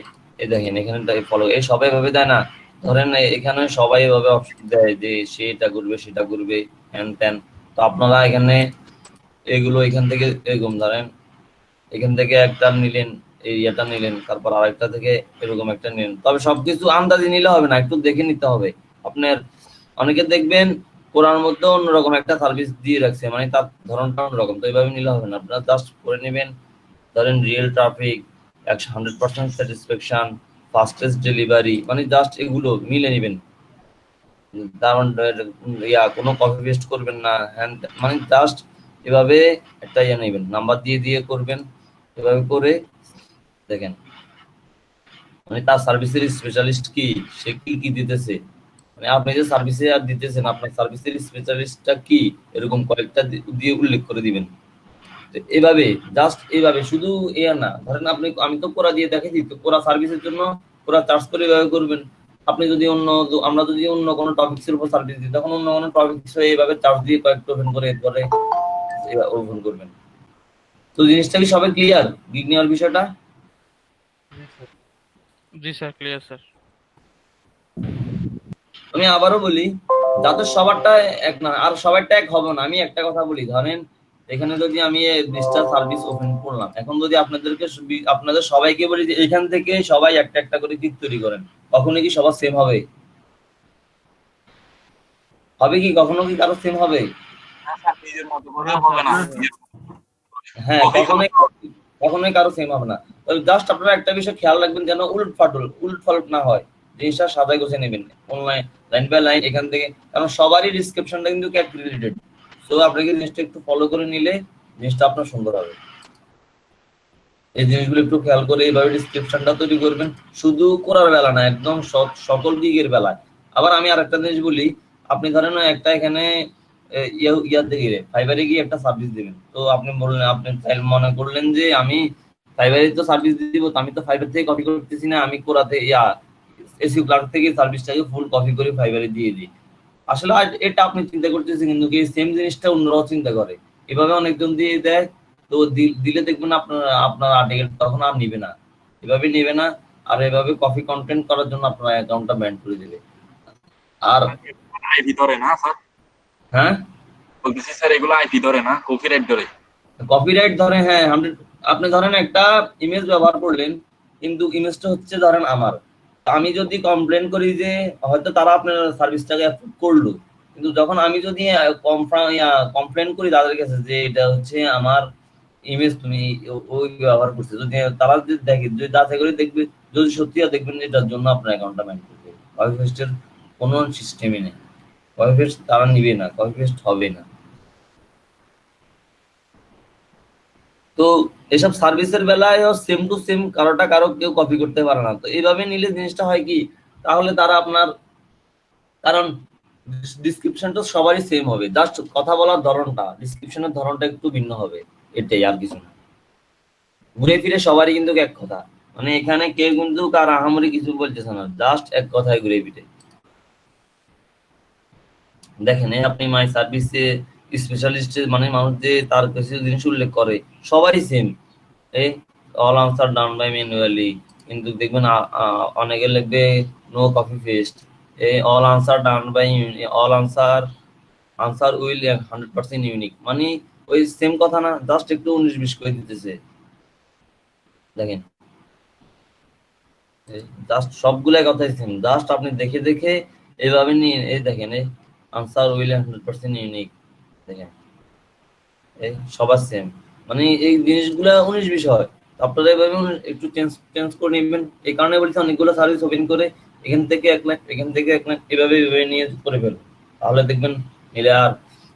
এই দেখেন এখানে ফলো এই সবাই ভাবে দেয় না, ধরেন এখানে সবাই এভাবে অপশন দেয় যে সে এটা করবে সেটা করবে হ্যান ত্যান। তো আপনারা এখানে এগুলো এখান থেকে এরকম ধরেন এখান থেকে একটা নিলেন, এই ইয়েটা নিলেন, তারপর আরেকটা থেকে এরকম একটা নিলেন। তবে সবকিছু আন্দাজে নিলে হবে না, একটু দেখে নিতে হবে। আপনার অনেকে দেখবেন কোরআন মধ্যে অন্যরকম একটা সার্ভিস দিয়ে রাখছে, মানে তার ধরনটা অন্যরকম, তো এইভাবে নিলে হবে না। আপনারা জাস্ট করে নেবেন ধরেন real traffic, 100% satisfaction, fastest delivery, মানে জাস্ট এগুলো মিলে নেবেন। কারণ কোনো কপি পেস্ট করবেন না, হ্যান্ড মানে জাস্ট এভাবে একটা ইয়ে নেবেন, নাম্বার দিয়ে করবেন। এভাবে করে দেখেন মানে তার সার্ভিসের স্পেশালিস্ট কি, সে কি দিতেছে, মানে আপনি যে সার্ভিসে আর দিতেছেন আপনার সার্ভিসের স্পেশালিস্টটা কি, এরকম কয়েকটা দিয়ে উল্লেখ করে দিবেন। এভাবে জাস্ট এইভাবে শুধু না, ধরেন আমি তো কোরা দিয়ে দেখেছি, তো কোরা সার্ভিসের জন্য কোরা চার্জ করে এভাবে করবেন। আপনি যদি আমরা যদি অন্য কোনো টপিক্সের উপর সার্ভিস দিই, তখন অন্য কোনো টপিক্স এইভাবে চার্জ দিয়ে কয়েকটা ওপেন করে এরপরে ওপেন করবেন। তো জিনিসটা কি সবাই ক্লিয়ার গিগ নেওয়ার বিষয়টা? জি স্যার, ক্লিয়ার স্যার। আমি আবারও বলি, যাতে সবারটা এক না, আর সবারটা এক হবে না। আমি একটা কথা বলি, ধরেন এখানে যদি আমি 20টা সার্ভিস ওপেন করলাম, এখন যদি আপনাদের সবাইকে বলি যে এখান থেকে সবাই একটা একটা করে গিগ তৈরি করেন, কখনো কি সবার সেম হবে? হবে কি? কখনো কি কারো সেম হবে? নিজের মতো করে হবে না। হ্যাঁ, কখনোই কারো সেম হবে না। তবে জাস্ট আপনারা একটা বিষয় খেয়াল রাখবেন, যেন উলট ফালট না হয়, জিনিসটা সাজাই গোছাই নেবেন অনলাইন লাইন বাই লাইন এখান থেকে, কারণ সবারই ডিসক্রিপশনটা কিন্তু ক্যাট রিলেটেড। সো আপনাকে জিনিসটা একটু ফলো করে নিলে জিনিসটা আপনার সুন্দর হবে। এই জিনিসগুলো একটু খেয়াল করে এইভাবে ডিসক্রিপশনটা তৈরি করবেন, শুধু করার বেলা না, একদম সকল দিকের বেলায়। আবার আমি আরেকটা জিনিস বলি, আপনি ধরেন একটা এখানে ইয়াতে গিয়ে ফাইবারে গিয়ে একটা সার্ভিস দিবেন, তো আপনি বললেন, আপনি মনে করলেন যে আমি ফাইবারে তো সার্ভিস দিব, তো আমি তো ফাইবার থেকে কপি করতেছি না, আমি কোরাতে এসিউ ক্লাউড থেকে সার্ভিসটাকে ফুল কপি করে ফাইবারে দিয়ে দিই। আসলে এটা আপনি চিন্তা করতেছেন, কিন্তু কি সেম জিনিসটা অন্যরাও চিন্তা করে, এভাবে অনেকজন দিয়ে দেয়। তো দিলে দেখবেন আপনার আর্টিকেল তখন আর নিবে না, এভাবে নিবে না। আর এভাবে কপি কন্টেন্ট করার জন্য আপনার অ্যাকাউন্টটা ব্যান করে দেবে। আর আইপি ধরে না স্যার? হ্যাঁ, বলতেছি স্যার, এগুলো আইপি ধরে না, কপিরাইট ধরে? কপিরাইট ধরে, হ্যাঁ 100। আপনি ধরেন একটা ইমেজ ব্যবহার করলেন, কিন্তু ইমেজটা হচ্ছে ধরেন আমার, আমি যদি কমপ্লেন করি যে হয়তো তারা আপনার সার্ভিসটাকে অ্যাপ্রুভ করলো, কিন্তু যখন আমি যদি কমপ্লেন করি তাদের কাছে যে এটা হচ্ছে আমার ইমেজ, তুমি ওই ব্যবহার করছে, যদি তারা যদি দেখে, যদি যাচাই করে দেখবে, যদি সত্যি দেখবেন যে এটার জন্য আপনার অ্যাকাউন্টটা ব্যান করবে। কপি পেস্টের কোনো সিস্টেমই নেই, কপি পেস্ট তারা নিবে না, কপি পেস্ট হবে না। তো এসব সার্ভিসের বেলায় সেম টু সেম, কারোটা কারো কেউ কপি করতে পারে না। তো এইভাবে নিলে জিনিসটা হয় কি, তাহলে তারা আপনার, কারণ ডিসক্রিপশন তো সবারই সেম হবে, জাস্ট কথা বলার ধরনটা, ডিসক্রিপশনের ধরনটা একটু ভিন্ন হবে, এটাই, আর কিছু না। ঘুরে ফিরে সবারই কিন্তু এক কথা, মানে এখানে কেউ কিন্তু কার আহামরি কিছু বলতেছে না, জাস্ট এক কথায় ঘুরে ফিরে। দেখেন আপনি মাই সার্ভিসে স্পেশালিস্ট, মানে মানুষ যে তার কিছু জিনিস উল্লেখ করে, সবারই সেম, এই all answer down by manually, কিন্তু দেখবেন অনেকে লিখবে নো কপি পেস্ট, এই all answer down by all answer will 100% unique, মানে ওই সেম কথা না, জাস্ট একটু 19-20 করে দিতেছে। দেখেন জাস্ট সবগুলা কথাই সেম, জাস্ট আপনি দেখে দেখে এইভাবে নিয়ে, এই দেখেন এই আনসার উইল 100% ইউনিক, দেখেন এই সবার সেম, মানে এই জিনিসগুলা 19-20 হয়। আপনারা এভাবে একটু চেঞ্জ করে নেবেন। এই কারণে বলছি অনেকগুলো সার্ভিস ওপেন করে এখান থেকে 1 লাখ, এখান থেকে 1 লাখ, এভাবে নিয়ে করে ফেলুন, তাহলে দেখবেন নিলে আর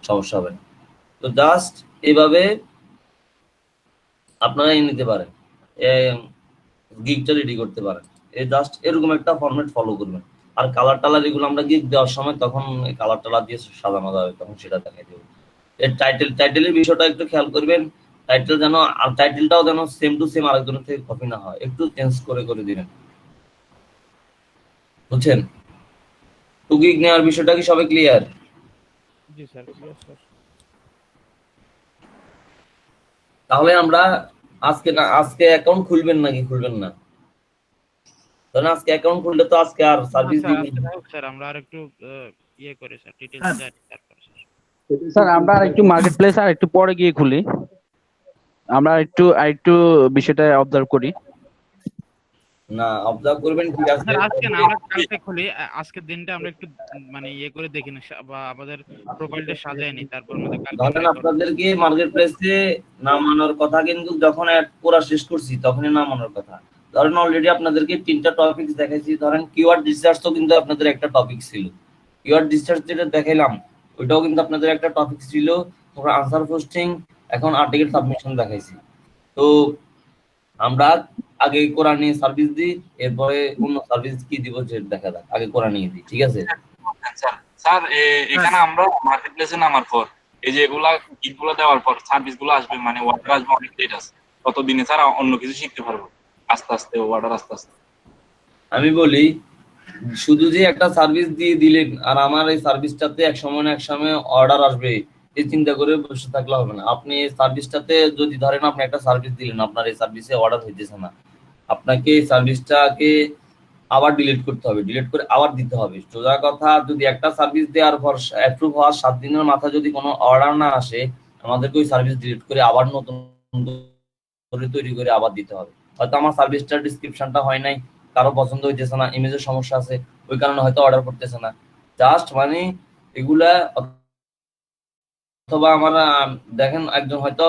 সমস্যা হবে না। তো জাস্ট এইভাবে আপনারা নিতে পারেন, গিগটা রেডি করতে পারেন, এই জাস্ট এরকম একটা ফরম্যাট ফলো করবেন। আর কালার টালার এগুলো আমরা গিগ দেওয়ার সময় তখন কালার টালার দিয়ে সাজানো যাবে, তখন সেটা দেখাই দেবো। এর টাইটেলের বিষয়টা একটু খেয়াল করবেন, টাইটেল যেন, আর টাইটেলটাও যেন সেম টু সেম আরেকজনের থেকে কপি না হয়, একটু চেঞ্জ করে করে দিবেন, বুঝছেন? টু গিগ নেওয়ার বিষয়টা কি সবাই ক্লিয়ার? জি স্যার, ক্লিয়ার স্যার। তাহলে আমরা আজকে অ্যাকাউন্ট খুলবেন নাকি খুলবেন না? ধরেন আজকে অ্যাকাউন্ট খুললে তো আজকে আর সার্ভিস স্যার আমরা আর একটু ইয়ে করে স্যার, ডিটেইলস হ্যাঁ। জানি তারপর স্যার। স্যার আমরা আর একটু মার্কেট প্লেস আর একটু পরে গিয়ে খুলি, আমরা একটু বিষয়টা অবজার্ভ করি। না, অবজার্ভ করবেন কি আছে, স্যার আজকে না, আমরা কালকে খুলি। আজকের দিনটা আমরা একটু মানে ইয়ে করে দেখি না, বা আমাদের প্রোফাইলটা সাজায় নি, তারপর আমাদের কালকে ধরেন আপনাদেরকে মার্কেট প্লেসে নামানোর কথা, কিন্তু যখন অ্যাড করা শেষ করছি তখনই নামানোর কথা। ধরেন অলরেডি আপনাদেরকে 3টা টপিকস দেখাইছি, ধরেন কিওয়ার্ড রিসার্চ তো কিন্তু আপনাদের একটা টপিক ছিল, কিওয়ার্ড রিসার্চ যেটা দেখাইলাম ওইটাও কিন্তু আপনাদের একটা টপিক ছিল। তারপর আনসার পোস্টিং, এখন আর্টিকেল সাবমিশন দেখাইছি। তো আমরা আগে কোরআন নিয়ে সার্ভিস দিই, এরপরে অন্য সার্ভিস কি দিব সেটা দেখা যাক, আগে কোরআন নিয়ে দিই, ঠিক আছে? স্যার এখানে আমরা মার্কেট প্লেসে নামার পর এই যে এগুলা গিগগুলো দেওয়ার পর সার্ভিস গুলো আসবে, মানে অর্ডার আসবে অনেক লেট আছে, ততদিনে স্যার অন্য কিছু শিখতে পারবো আস্তে আস্তে, অর্ডার আস্তে আস্তে। আমি বলি, শুধু যে একটা সার্ভিস দিয়ে দিলেন আর আমার এই সার্ভিসটাতে এক সময় না এক সময় অর্ডার আসবে এই চিন্তা করে বসে থাকলে হবে না। আপনি এই সার্ভিসটাতে যদি ধরেন আপনি একটা সার্ভিস দিলেন, আপনার এই সার্ভিসে অর্ডার হইতেছে না, আপনাকে এই সার্ভিসটাকে আবার ডিলিট করতে হবে, ডিলিট করে আবার দিতে হবে। সোজা কথা, যদি একটা সার্ভিস দেওয়ার পর অ্যাপ্রুভ হওয়ার 7 দিনের মাথায় যদি কোনো অর্ডার না আসে, আমাদেরকে ওই সার্ভিস ডিলিট করে আবার নতুন করে তৈরি করে আবার দিতে হবে। হয়তো আমার সার্ভিসটার ডিসক্রিপশনটা হয় নাই, কারো পছন্দ হইতেছে না, ইমেজের সমস্যা আছে, ওই কারণে হয়তো অর্ডার করতেছে না। জাস্ট মানে এগুলা, অথবা আমার দেখেন একজন হয়তো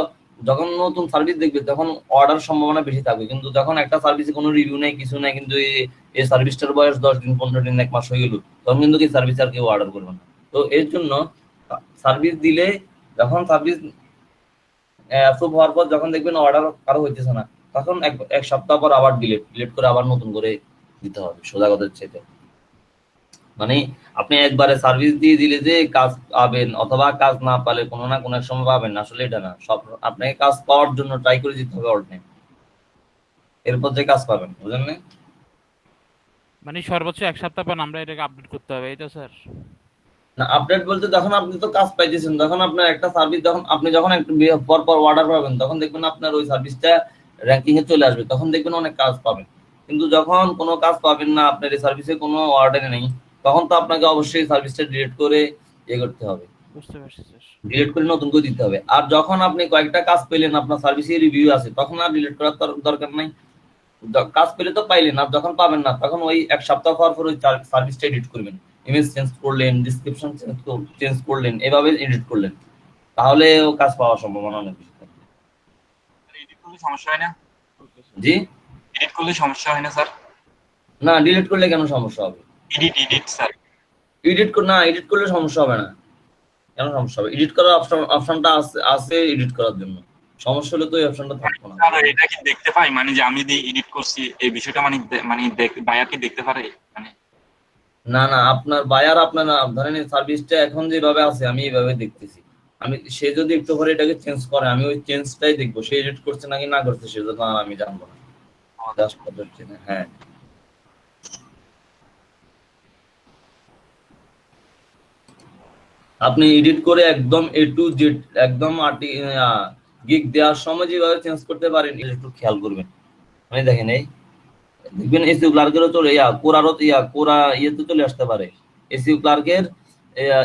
যখন নতুন সার্ভিস দেখবে তখন অর্ডার সম্ভাবনা বেশি থাকবে, কিন্তু যখন একটা সার্ভিসে কোনো রিভিউ নেই, কিছু নেই, কিন্তু এই সার্ভিসটার বয়স 10 দিন, 15 দিন, 1 মাস হয়ে গেল, তখন কিন্তু এই সার্ভিস আর কেউ অর্ডার করবে না। তো এর জন্য সার্ভিস দিলে, যখন সার্ভিস অ্যাপ্রুভ হওয়ার পর যখন দেখবেন অর্ডার কারো হইতেছে না, তখন এক সপ্তাহ পর আবার ডিলিট করে আবার নতুন করে দিতে হবে। সোজা কথা হচ্ছে এটা। মানে আপনি একবারে সার্ভিস দিয়ে দিলে যে কাজ পাবেন, অথবা কাজ না পালে কোনো না কোনো এক সময় পাবেন, আসলে এটা না। সব আপনাকে কাজ পাওয়ার জন্য ট্রাই করে দিতে হবে অল টাইম, এরপর যে কাজ পাবেন, বুঝলেন না? মানে সর্বোচ্চ 1 সপ্তাহ পর আমরা এটাকে আপডেট করতে হবে, এই তো স্যার? না, আপডেট বলতে যখন আপনি তো কাজ পাইতেছেন, তখন আপনার একটা সার্ভিস, আপনি যখন একটু পর পর অর্ডার পাবেন, তখন দেখবেন আপনার ওই সার্ভিসটা র্যাঙ্কিং এ চলে আসবে, তখন দেখবেন অনেক কাজ পাবেন। কিন্তু যখন কোনো কাজ পাবেন না, আপনার এই সার্ভিসে কোনো অর্ডার নেই, তখন তো আপনাকে অবশ্যই সার্ভিসটা ডিলিট করে ইয়ে করতে হবে, বুঝতে পারছি স্যার। ডিলিট করে নতুন করে দিতে হবে। আর যখন আপনি কয়েকটা কাজ পেলেন, আপনার সার্ভিসে রিভিউ আছে, তখন আর ডিলিট করার দরকার নাই। কাজ পেলে তো পাইলেন, আর যখন পাবেন না, তখন ওই 1 সপ্তাহ পর ওই সার্ভিসটা এডিট করবেন, ইমেজ চেঞ্জ করলেন, ডিসক্রিপশন চেঞ্জ করলেন, এভাবে এডিট করলেন, তাহলে ও কাজ পাওয়ার সম্ভাবনা অনেক বেশি থাকে। এডিট করলে সমস্যা হয় না? জি, এডিট করলে সমস্যা হয় না স্যার? না, ডিলিট করলে কেন সমস্যা হবে? Edit sir. এডিট করলে সমস্যা হবে না। কেন সমস্যা হবে? এডিট করার অপশনটা আছে এডিট করার জন্য। সমস্যা হলে তো এই অপশনটা থাকবে না। স্যার এটা কি দেখতে পাই, মানে যে আমি যে এডিট করছি এই বিষয়টা, মানে বায়ার কি দেখতে পারে? মানে না, আপনার বায়ার, আপনার ধরেন এই সার্ভিসটা এখন যেভাবে আছে আমি এইভাবে দেখতেছি, সে যদি একটু পরে এটাকে চেঞ্জ করে, আমি ওই চেঞ্জটাই দেখবো, সে এডিট করছে নাকি না করছে সেটা তো আর আমি জানবো না। জাস্ট করতে না, হ্যাঁ। আপনি এডিট করে একদম A to Z, একদম গিগ দেওয়ার সময় যেভাবে চেঞ্জ করতে পারেন, এটা একটু খেয়াল করবেন। মানে দেখেন, দেখবেন এসইউ ক্লার্কেরও চলে কোরা ইয়েতে চলে আসতে পারে, এসইউ ক্লার্কের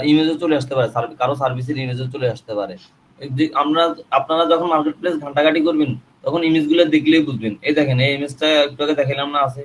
ইমেজে চলে আসতে পারে, কারো সার্ভিসের ইমেজে চলে আসতে পারে। আপনারা যখন মার্কেট প্লেস ঘাটাঘাটি করবেন, তখন ইমেজগুলো দেখলেই বুঝবেন। এই দেখেন, এই ইমেজটা একটু আগে দেখালাম না, আছে